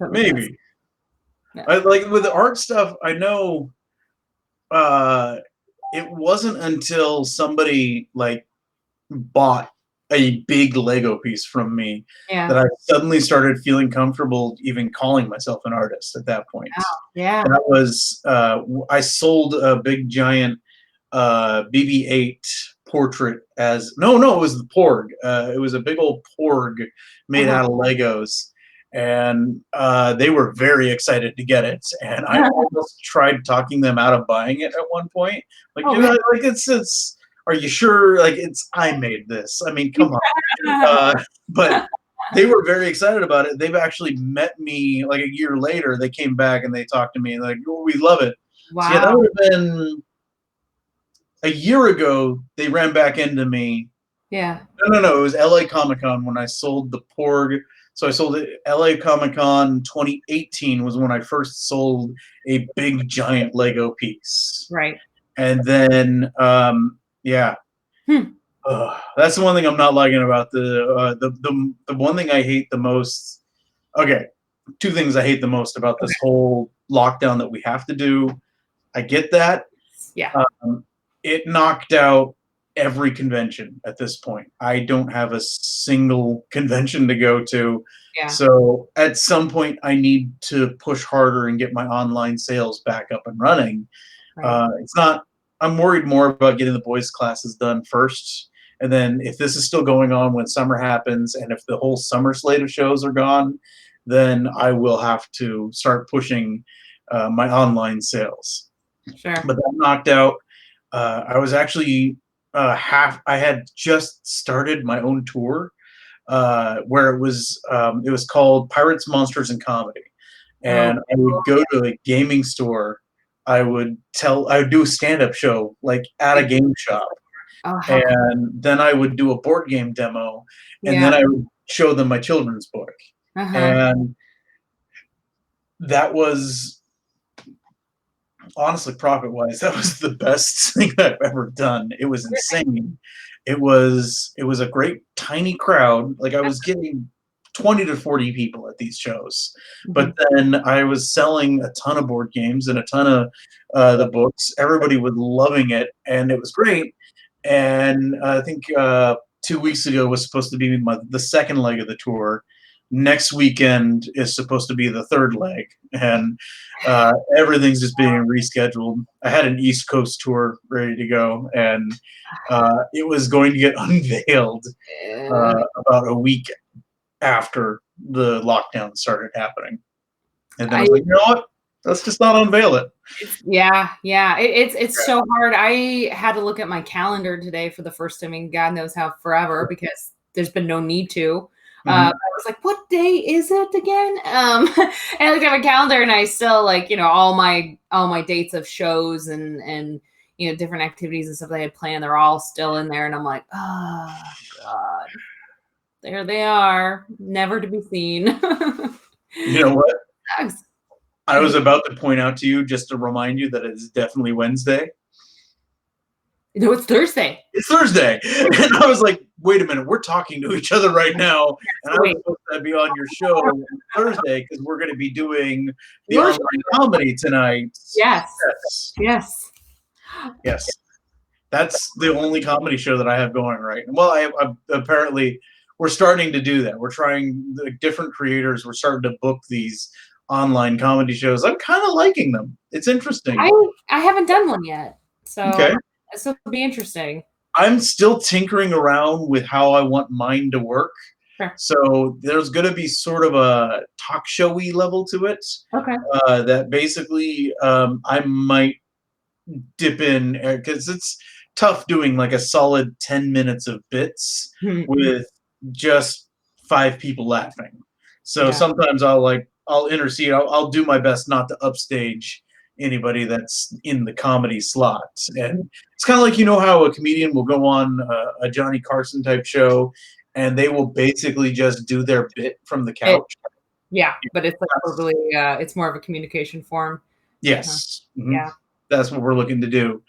Maybe. I, like with the art stuff, I know it wasn't until somebody like bought a big Lego piece from me that I suddenly started feeling comfortable even calling myself an artist at that point. Wow. Yeah. That was I sold a big giant BB-8 portrait as it was the Porg. It was a big old Porg made out of Legos. And they were very excited to get it, and I almost tried talking them out of buying it at one point. Like, like it's. Are you sure? Like, I made this. I mean, come on. But they were very excited about it. They've actually met me like a year later. They came back and they talked to me and they're like, oh, we love it. Wow. So, yeah, that would have been a year ago. They ran back into me. Yeah. No. It was LA Comic-Con when I sold the Porg. So I sold it. LA Comic-Con 2018 was when I first sold a big giant Lego piece. Right. And then that's the one thing I'm not liking about the one thing I hate the most. Okay, two things I hate the most about this whole lockdown that we have to do. I get that. Yeah. It knocked out every convention at this point. I don't have a single convention to go to. Yeah. So at some point I need to push harder and get my online sales back up and running. Right. I'm worried more about getting the boys' classes done first. And then if this is still going on when summer happens, and if the whole summer slate of shows are gone, then I will have to start pushing my online sales. Sure. But that knocked out. I was actually I had just started my own tour where it was called Pirates, Monsters, and Comedy. And I would go to a gaming store. I would do a stand-up show like at a game shop. And then I would do a board game demo, and then I would show them my children's book. And that was, honestly, profit-wise, that was the best thing I've ever done. It was insane. It was a great tiny crowd. Like, I was getting 20 to 40 people at these shows. But then I was selling a ton of board games and a ton of the books. Everybody was loving it, and it was great. And I think 2 weeks ago was supposed to be the second leg of the tour. Next weekend is supposed to be the third leg, and everything's just being rescheduled. I had an East Coast tour ready to go, and it was going to get unveiled about a week after the lockdown started happening. And then I was like, you know what? Let's just not unveil it. Yeah. It's so hard. I had to look at my calendar today for the first time in God knows how forever, because there's been no need to. I was like, what day is it again? And I looked at my calendar and I still, like, all my dates of shows and different activities and stuff that I had planned, they're all still in there. And I'm like, oh God, there they are, never to be seen. You know what? I was about to point out to you, just to remind you that it's definitely Wednesday. No, it's Thursday. It's Thursday. And I was like, wait a minute, we're talking to each other right now. And I was supposed to be on your show Thursday because we're going to be doing the online comedy tonight. Yes. That's the only comedy show that I have going right now. Well, I apparently we're starting to do that. We're trying different creators. We're starting to book these online comedy shows. I'm kind of liking them. It's interesting. I haven't done one yet. So okay. This will be interesting. I'm still tinkering around with how I want mine to work. Sure. So there's going to be sort of a talk showy level to it. Okay. That basically I might dip in because it's tough doing like a solid 10 minutes of bits with just 5 people laughing. So sometimes I'll intercede. I'll do my best not to upstage anybody that's in the comedy slot. And it's kind of like, you know how a comedian will go on a Johnny Carson type show and they will basically just do their bit from the couch. But it's like probably it's more of a communication form. Yes. Yeah. That's what we're looking to do.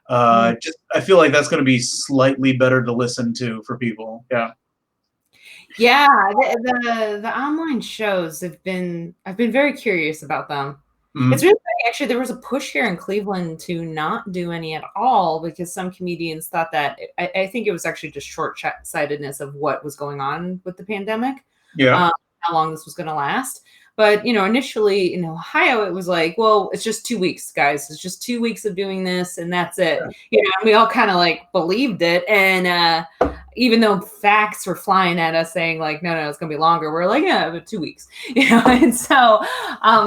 I feel like that's going to be slightly better to listen to for people. Yeah. Yeah, the online shows I've been very curious about them. It's really funny, actually. There was a push here in Cleveland to not do any at all because some comedians thought that I think it was actually just short-sightedness of what was going on with the pandemic. Yeah, how long this was going to last. But initially in Ohio, it was like, well, it's just 2 weeks, guys. It's just 2 weeks of doing this, and that's it. And we all kind of like believed it, and even though facts were flying at us saying like, no, it's going to be longer. We're like, yeah, but 2 weeks, And so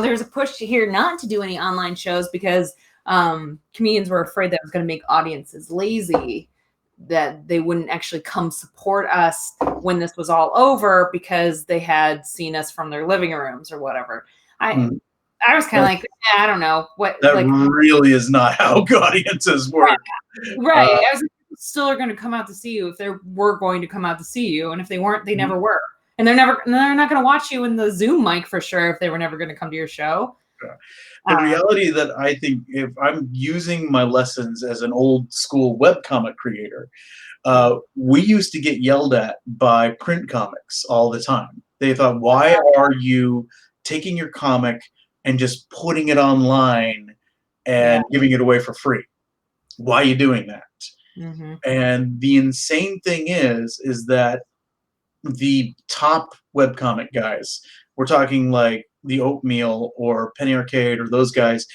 there's a push here not to do any online shows because comedians were afraid that it was going to make audiences lazy, that they wouldn't actually come support us when this was all over because they had seen us from their living rooms or whatever. I was kind of like, I don't know what. That really is not how audiences work. Right. I was like, still are going to come out to see you if they were going to come out to see you, and if they weren't, they never were, and they're not going to watch you in the Zoom mic for sure if they were never going to come to your show. The reality that I think, if I'm using my lessons as an old school webcomic creator, we used to get yelled at by print comics all the time. They thought, why are you taking your comic and just putting it online and giving it away for free? Why are you doing that? And the insane thing is that the top webcomic guys, we're talking like the Oatmeal or Penny Arcade or those guys,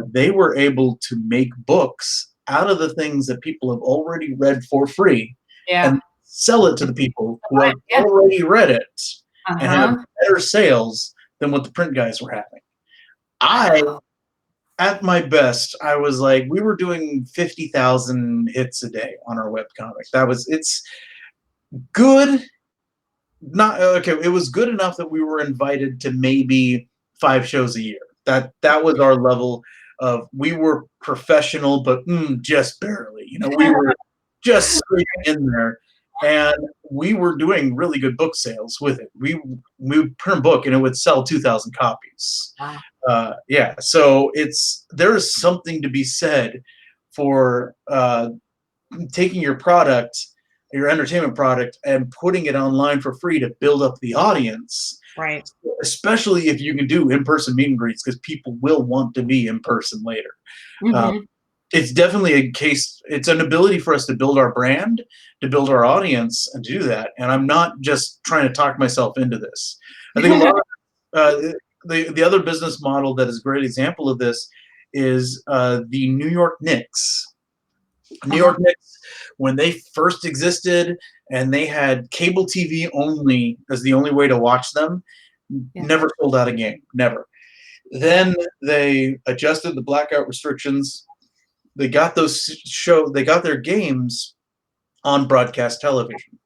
they were able to make books out of the things that people have already read for free and sell it to the people who have already read it and have better sales than what the print guys were having. At my best, I was like, we were doing 50,000 hits a day on our webcomic. It's good. It was good enough that we were invited to maybe 5 shows a year. That was our level of, we were professional, but just barely. We were just scraping in there, and we were doing really good book sales with it. We would print a book and it would sell 2,000 copies. Wow. So there is something to be said for taking your product, your entertainment product, and putting it online for free to build up the audience. Right. Especially if you can do in-person meet and greets, because people will want to be in person later. It's definitely a case. It's an ability for us to build our brand, to build our audience, and to do that. And I'm not just trying to talk myself into this. I think a lot of the other business model that is a great example of this is the New York Knicks. New York Knicks, when they first existed and they had cable TV only as the only way to watch them, never sold out a game, never. Then they adjusted the blackout restrictions. They got their games on broadcast television.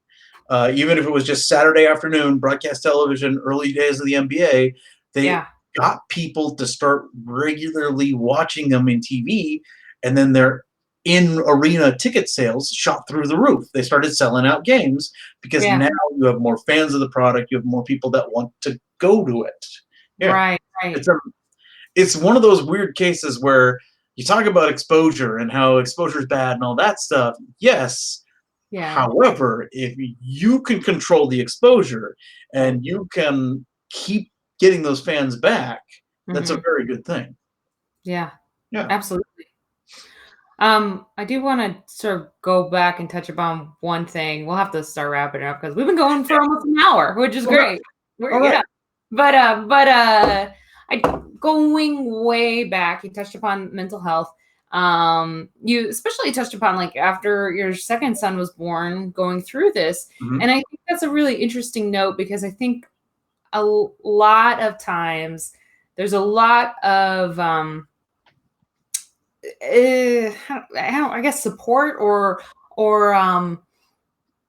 Even if it was just Saturday afternoon, broadcast television, early days of the NBA, they got people to start regularly watching them in TV, and then their in-arena ticket sales shot through the roof. They started selling out games because now you have more fans of the product. You have more people that want to go to it. Right. it's one of those weird cases where you talk about exposure and how exposure is bad and all that stuff. Yes. Yeah. However, if you can control the exposure and you can keep getting those fans back, that's a very good thing. Yeah. Yeah. Absolutely. I do want to sort of go back and touch upon one thing. We'll have to start wrapping up because we've been going for almost an hour, which is great. Yeah. But I going way back, you touched upon mental health. You especially touched upon like after your second son was born, going through this. And I think that's a really interesting note because I think a lot of times there's a lot of I guess support or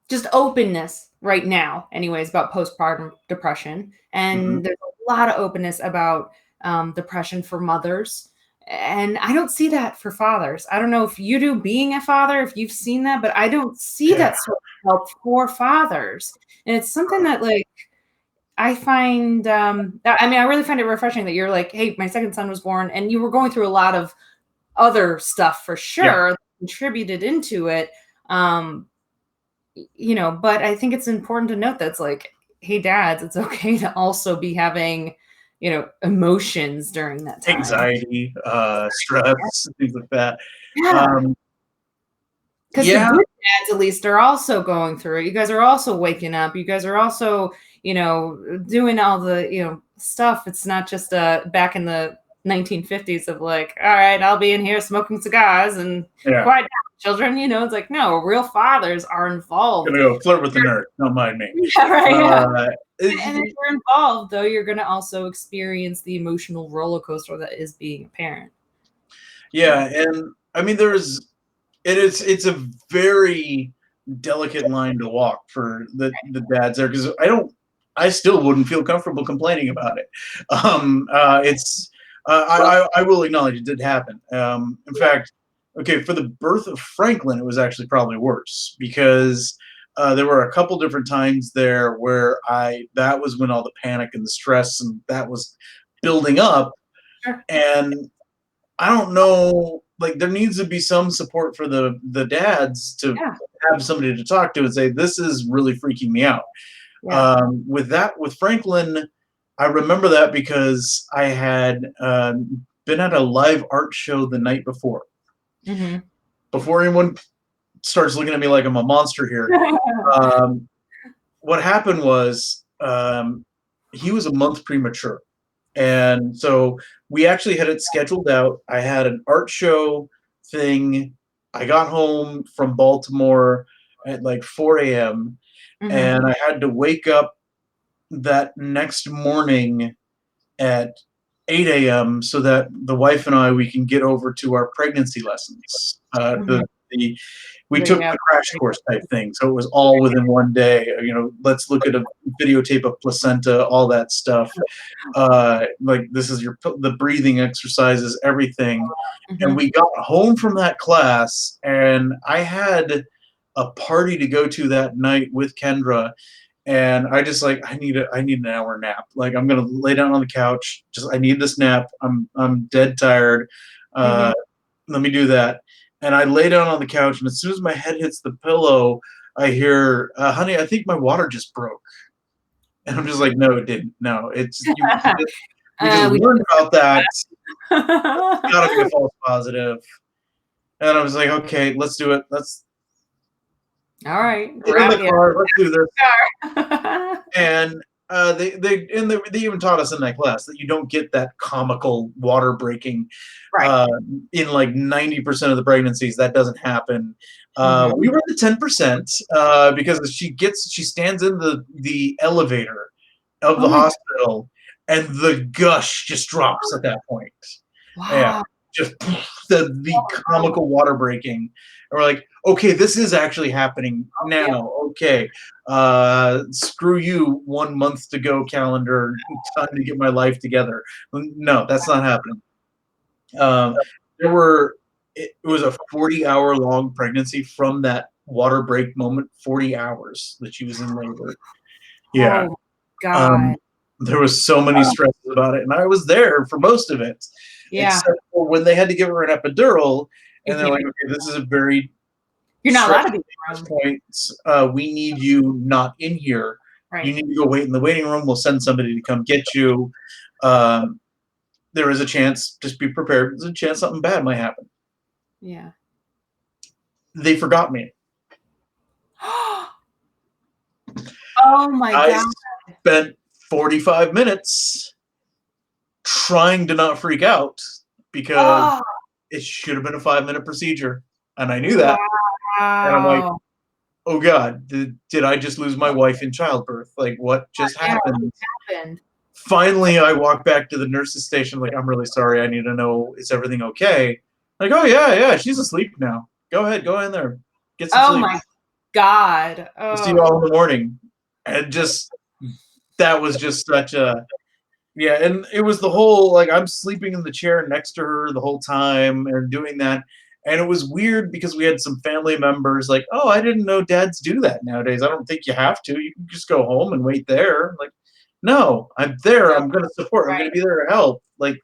just openness right now anyways about postpartum depression, and there's a lot of openness about depression for mothers, and I don't see that for fathers. I don't know if you do, being a father, if you've seen that, but I don't see that sort of help for fathers, and it's something that like I find I really find it refreshing that you're like, hey, my second son was born and you were going through a lot of other stuff for sure that contributed into it. You know, but I think it's important to note that's like, hey, dads, it's okay to also be having, you know, emotions during that time. Anxiety, stress, things like that. Because the good dads, at least, are also going through it. You guys are also waking up. You guys are also, you know, doing all the, you know, stuff. It's not just back in the 1950s of like, all right, I'll be in here smoking cigars and quiet down, children. You know, it's like, no, real fathers are involved. Gonna go flirt with the nerd. Don't mind me. Yeah, right. And if you're involved, though, you're gonna also experience the emotional roller coaster that is being a parent. Yeah, and I mean, it's a very delicate line to walk for the dads there, because I still wouldn't feel comfortable complaining about it. I will acknowledge it did happen. In fact, okay, for the birth of Franklin, it was actually probably worse because there were a couple different times there where that was when all the panic and the stress and that was building up, and I don't know, like there needs to be some support for the dads to have somebody to talk to and say, this is really freaking me out. With Franklin, I remember that because I had been at a live art show the night before. Before anyone starts looking at me like I'm a monster here, what happened was he was a month premature. And so we actually had it scheduled out. I had an art show thing. I got home from Baltimore at like 4 a.m. And I had to wake up that next morning at 8 a.m. so that the wife and we can get over to our pregnancy lessons. We took the crash course type thing, so it was all within one day. You know, let's look at a videotape of placenta, all that stuff. Like this is the breathing exercises, everything. And we got home from that class, and I had a party to go to that night with Kendra, and I just like I need an hour nap. Like I'm gonna lay down on the couch. I need this nap. I'm dead tired. Let me do that. And I lay down on the couch, and as soon as my head hits the pillow, I hear, honey, I think my water just broke. And I'm just like, no, it didn't. No, we just learned about that. It's gotta be a false positive. And I was like, okay, let's do it. All right. Get in the car. Let's do this. And they even taught us in that class that you don't get that comical water breaking in like 90% of the pregnancies. That doesn't happen. We were the 10% because she stands in the elevator of the hospital, and the gush just drops at that point. Wow. Yeah, just the comical water breaking. And we're like, okay, this is actually happening now. Okay, screw you, 1 month to go calendar, time to get my life together. No, that's not happening. It was a 40-hour long pregnancy from that water break moment. 40 hours that she was in labor. Yeah. Oh, God. there was so many stresses about it, and I was there for most of it, except for when they had to give her an epidural, and they're like, okay, this is a very you're not allowed to be at this point. We need you not in here. Right. You need to go wait in the waiting room. We'll send somebody to come get you. There is a chance. Just be prepared. There's a chance something bad might happen. Yeah. They forgot me. Oh my God. I spent 45 minutes trying to not freak out because it should have been a 5-minute procedure. And I knew that. Wow. And I'm like, oh God, did I just lose my wife in childbirth? Like, what just happened? What happened? Finally, I walk back to the nurse's station. Like, I'm really sorry. I need to know, is everything okay? Like, oh yeah, she's asleep now. Go ahead, go in there, get some sleep. Oh my God! We'll see you all in the morning. And that was just such a and it was the whole, like, I'm sleeping in the chair next to her the whole time and doing that. And it was weird because we had some family members like, oh, I didn't know dads do that nowadays. I don't think you have to. You can just go home and wait there. Like, no, I'm there. I'm going to support. I'm going to be there to help. Like,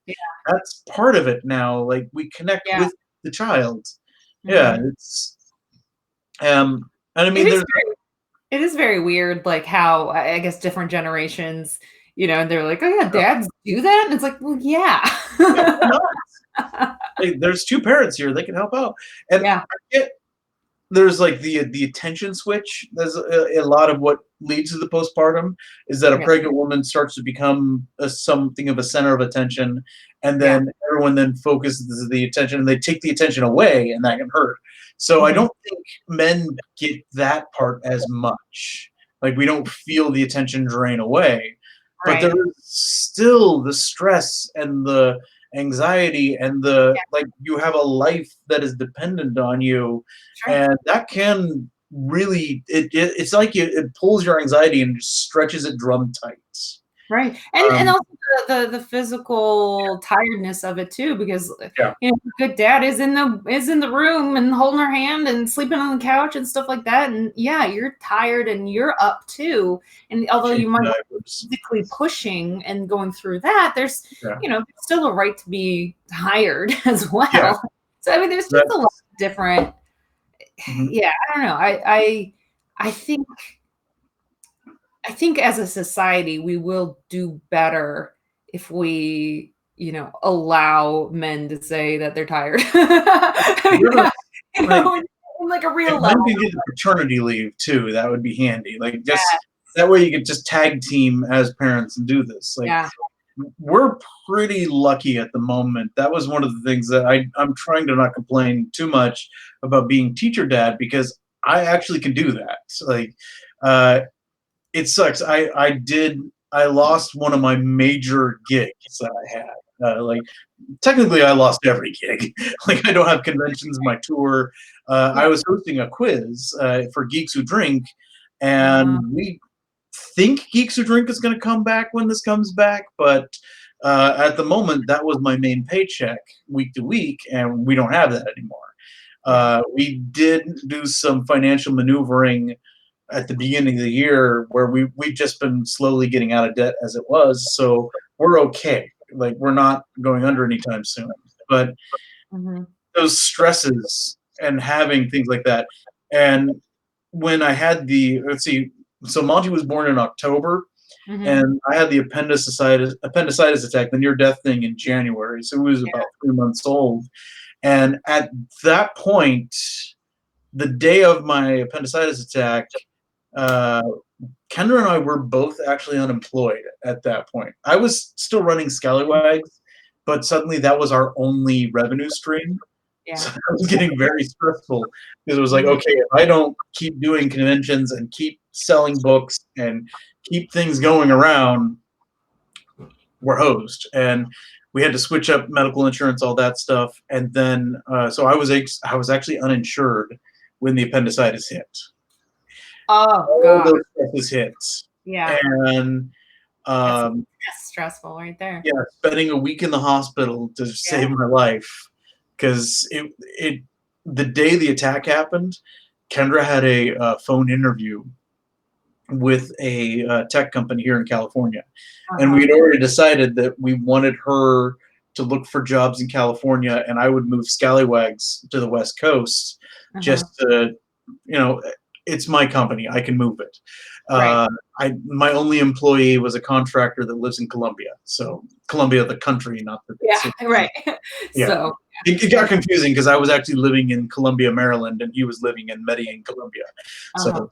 that's part of it now. Like, we connect with the child. Yeah, it's and I mean, it is very weird, like how I guess different generations, and they're like, oh yeah, dads do that, and it's like, well, yeah. Hey, there's two parents here; they can help out. And I get there's like the attention switch. There's a lot of what leads to the postpartum is that a pregnant woman starts to become something of a center of attention, and then everyone then focuses the attention, and they take the attention away, and that can hurt. So I don't think men get that part as much. Like, we don't feel the attention drain away, but there is still the stress and the anxiety and the like, you have a life that is dependent on you, and that can really it's like it pulls your anxiety and stretches it drum tight. Right. And also the physical tiredness of it too, because a good dad is in the room and holding her hand and sleeping on the couch and stuff like that. And you're tired and you're up too. And although you might be physically pushing and going through that, there's still a right to be tired as well. Yeah. So I mean, there's just a lot of different. Yeah, I don't know. I think as a society, we will do better if we, allow men to say that they're tired. Like a real level. Men can get the paternity leave too. That would be handy. Like, just that way you could just tag team as parents and do this. Like, we're pretty lucky at the moment. That was one of the things that I'm trying to not complain too much about being teacher dad, because I actually can do that. Like, it sucks. I lost one of my major gigs that I had. Like, technically I lost every gig. Like, I don't have conventions in my tour. I was hosting a quiz for Geeks Who Drink, and we think Geeks Who Drink is going to come back when this comes back, but at the moment that was my main paycheck week to week, and we don't have that anymore. We did do some financial maneuvering at the beginning of the year where we've just been slowly getting out of debt as it was, so we're okay. Like, we're not going under anytime soon, but those stresses and having things like that. And when I had so Monty was born in October, and I had the appendicitis attack, the near-death thing, in January, so he was about 3 months old. And at that point, the day of my appendicitis attack, Kendra and I were both actually unemployed at that point. I was still running Scallywags, but suddenly that was our only revenue stream. So it was getting very stressful, because it was like, okay, if I don't keep doing conventions and keep selling books and keep things going around, we're hosed. And we had to switch up medical insurance, all that stuff. And then, so I was actually uninsured when the appendicitis hit. Oh, God. Those stresses hit. Yeah. And that's stressful right there. Yeah, spending a week in the hospital to save my life, because the day the attack happened, Kendra had a phone interview with a tech company here in California. And we had already decided that we wanted her to look for jobs in California, and I would move scallywags to the West Coast just to, it's my company. I can move it. Right. My only employee was a contractor that lives in Colombia. So Colombia, the country, not the city. Right. Yeah. So it got confusing because I was actually living in Columbia, Maryland, and he was living in Medellin, Colombia. So,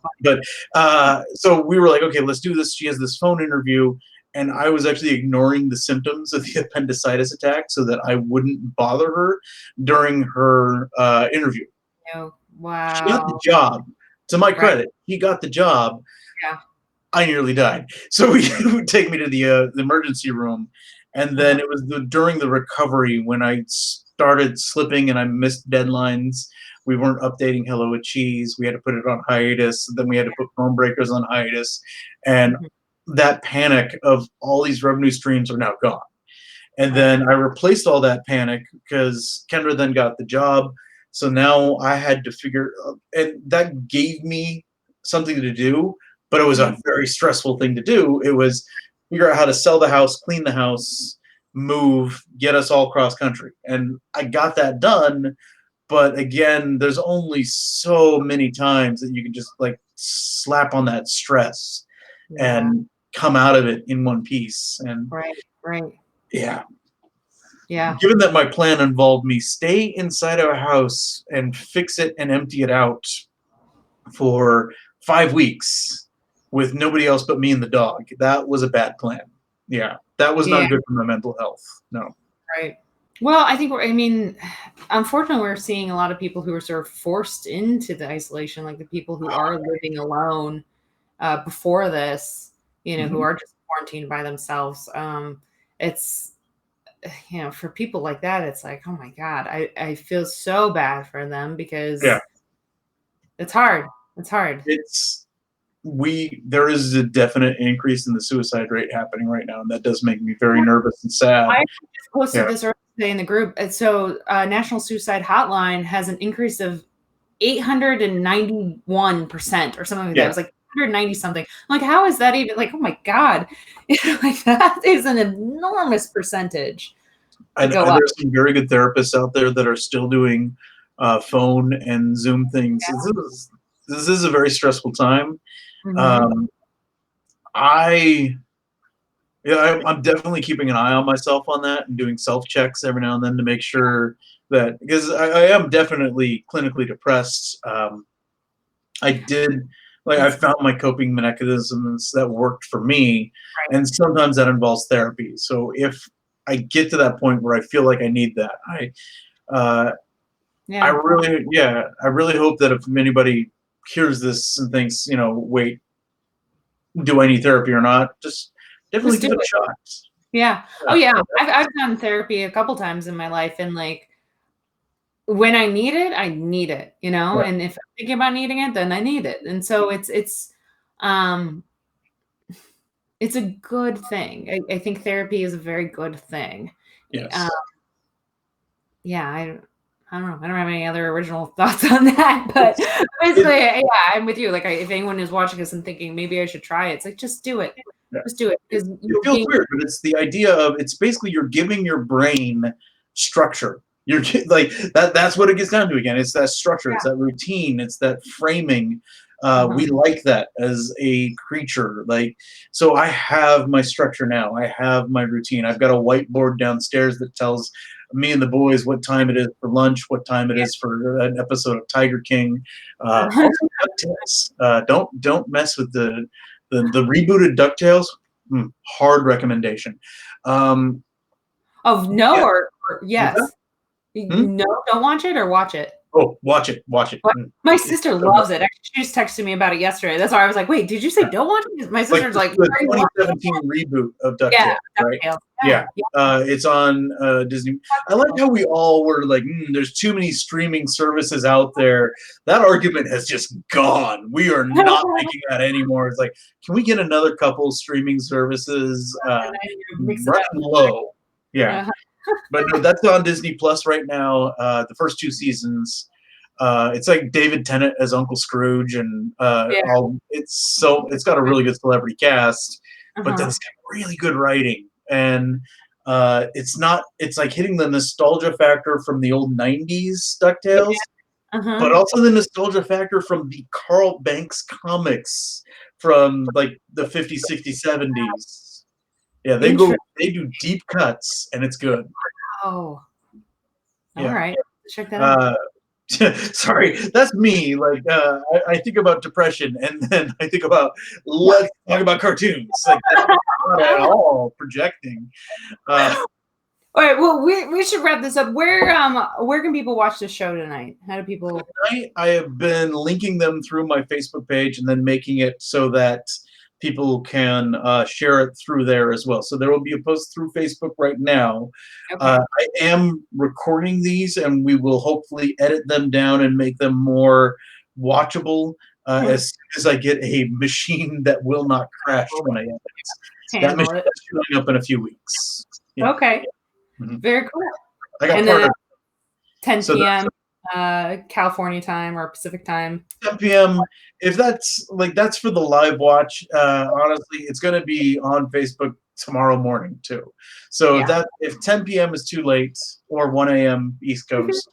so we were like, okay, let's do this. She has this phone interview, and I was actually ignoring the symptoms of the appendicitis attack so that I wouldn't bother her during her interview. Oh, wow. She got the job. To my credit, he got the job. Yeah. I nearly died. So he would take me to the emergency room. And then it was during the recovery when I started slipping and I missed deadlines. We weren't updating Hello with Cheese. We had to put it on hiatus. Then we had to put Phone Breakers on hiatus. And that panic of all these revenue streams are now gone. And then I replaced all that panic because Kendra then got the job. So now I had to figure, and that gave me something to do, but it was a very stressful thing to do. It was figure out how to sell the house, clean the house, move, get us all cross country. And I got that done. But again, there's only so many times that you can just like slap on that stress and come out of it in one piece. And right. Yeah. Yeah. Given that my plan involved me stay inside our house and fix it and empty it out for 5 weeks with nobody else but me and the dog, that was a bad plan. Yeah. That was not good for my mental health. No. Right. Well, I think unfortunately, we're seeing a lot of people who are sort of forced into the isolation, like the people who are living alone before this, who are just quarantined by themselves. It's, for people like that, it's like, oh my God, I feel so bad for them because it's hard. It's hard. There is a definite increase in the suicide rate happening right now, and that does make me very nervous and sad. I just posted this earlier today in the group. And so National Suicide Hotline has an increase of 891% or something like that. It was like 190 something. I'm like, how is that even like, oh my God, like that is an enormous percentage. There's some very good therapists out there that are still doing phone and Zoom things. This is a very stressful time. I'm definitely keeping an eye on myself on that and doing self-checks every now and then to make sure that, because I am definitely clinically depressed. I found my coping mechanisms that worked for me, and sometimes that involves therapy. So if I get to that point where I feel like I need that, I really hope that if anybody hears this and thinks, wait, do I need therapy or not? Just definitely give it a shot. Yeah. Oh yeah. I've done therapy a couple times in my life, and like when I need it, I need it, and if I'm thinking about needing it, then I need it. And so it's a good thing. I think therapy is a very good thing. Yes. I don't know. I don't have any other original thoughts on that, but basically, I'm with you. Like, if anyone is watching this and thinking maybe I should try it, it's like, just do it. Just do it. Because it feels weird, but it's the idea of, it's basically you're giving your brain structure. You're like that's what it gets down to again. It's that structure, it's that routine, it's that framing. We like that as a creature. Like, so I have my structure now. I have my routine. I've got a whiteboard downstairs that tells me and the boys what time it is for lunch, what time it is for an episode of Tiger King. Also DuckTales. Don't mess with the rebooted DuckTales. Hard recommendation. Or yes. No, don't watch it or watch it. Oh, watch it. My sister loves it. Actually, she just texted me about it yesterday. That's why I was like, wait, did you say don't watch it? My sister's like the 2017 reboot of DuckTales, right? Yeah. It's on Disney. I like how we all were like, there's too many streaming services out there. That argument has just gone. We are not making that anymore. It's like, can we get another couple streaming services? Run low. Yeah. But no, that's on Disney Plus right now. The first 2 seasons. It's like David Tennant as Uncle Scrooge, and it's got a really good celebrity cast, but then it's got really good writing, and it's like hitting the nostalgia factor from the old 90s DuckTales, but also the nostalgia factor from the Carl Banks comics from like the 50s, 60s, 70s. Yeah, they do deep cuts, and it's good. Oh, all right. Check that out. Sorry, that's me. Like I think about depression, and then I think about let's talk about cartoons. Like that's not at all projecting. All right. Well, we should wrap this up. Where can people watch the show tonight? How do people? Tonight, I have been linking them through my Facebook page, and then making it so that people can share it through there as well. So there will be a post through Facebook right now. Okay. I am recording these, and we will hopefully edit them down and make them more watchable as soon as I get a machine that will not crash when I edit it. That machine is showing up in a few weeks. Yeah. Okay. Very cool. I got part of 10 p.m. California time or Pacific time. 10 p.m. If that's for the live watch, honestly, it's going to be on Facebook tomorrow morning too. So if 10 p.m. is too late, or 1 a.m. East Coast,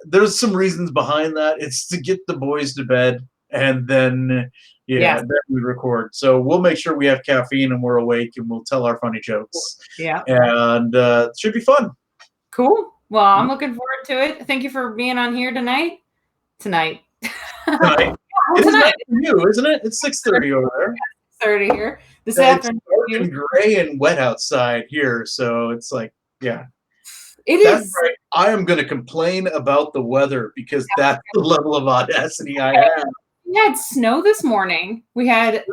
there's some reasons behind that. It's to get the boys to bed, and then then we record. So we'll make sure we have caffeine and we're awake, and we'll tell our funny jokes. Yeah, and it should be fun. Cool. Well, I'm looking forward to it. Thank you for being on here tonight. Tonight. Tonight. Tonight. For you, isn't it? It's 6:30 over there. 6:30 here. This afternoon. It's dark and gray and wet outside here, so it's like, It that's is. Right. I am going to complain about the weather because that's the level of audacity I have. We had snow this morning. We had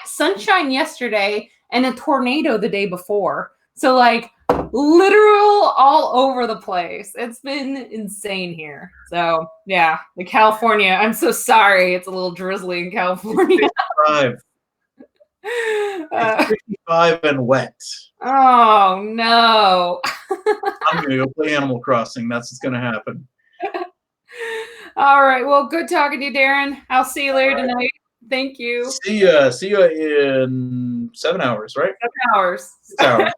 sunshine yesterday and a tornado the day before. So like literal all over the place. It's been insane here. So yeah, the California. I'm so sorry. It's a little drizzly in California. It's 55 and wet. Oh no. I'm gonna go play Animal Crossing. That's what's gonna happen. All right. Well, good talking to you, Darren. I'll see you later tonight. Thank you. See ya in 7 hours, right? 7 hours. 6 hours.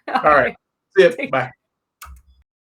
All right. See ya. Bye.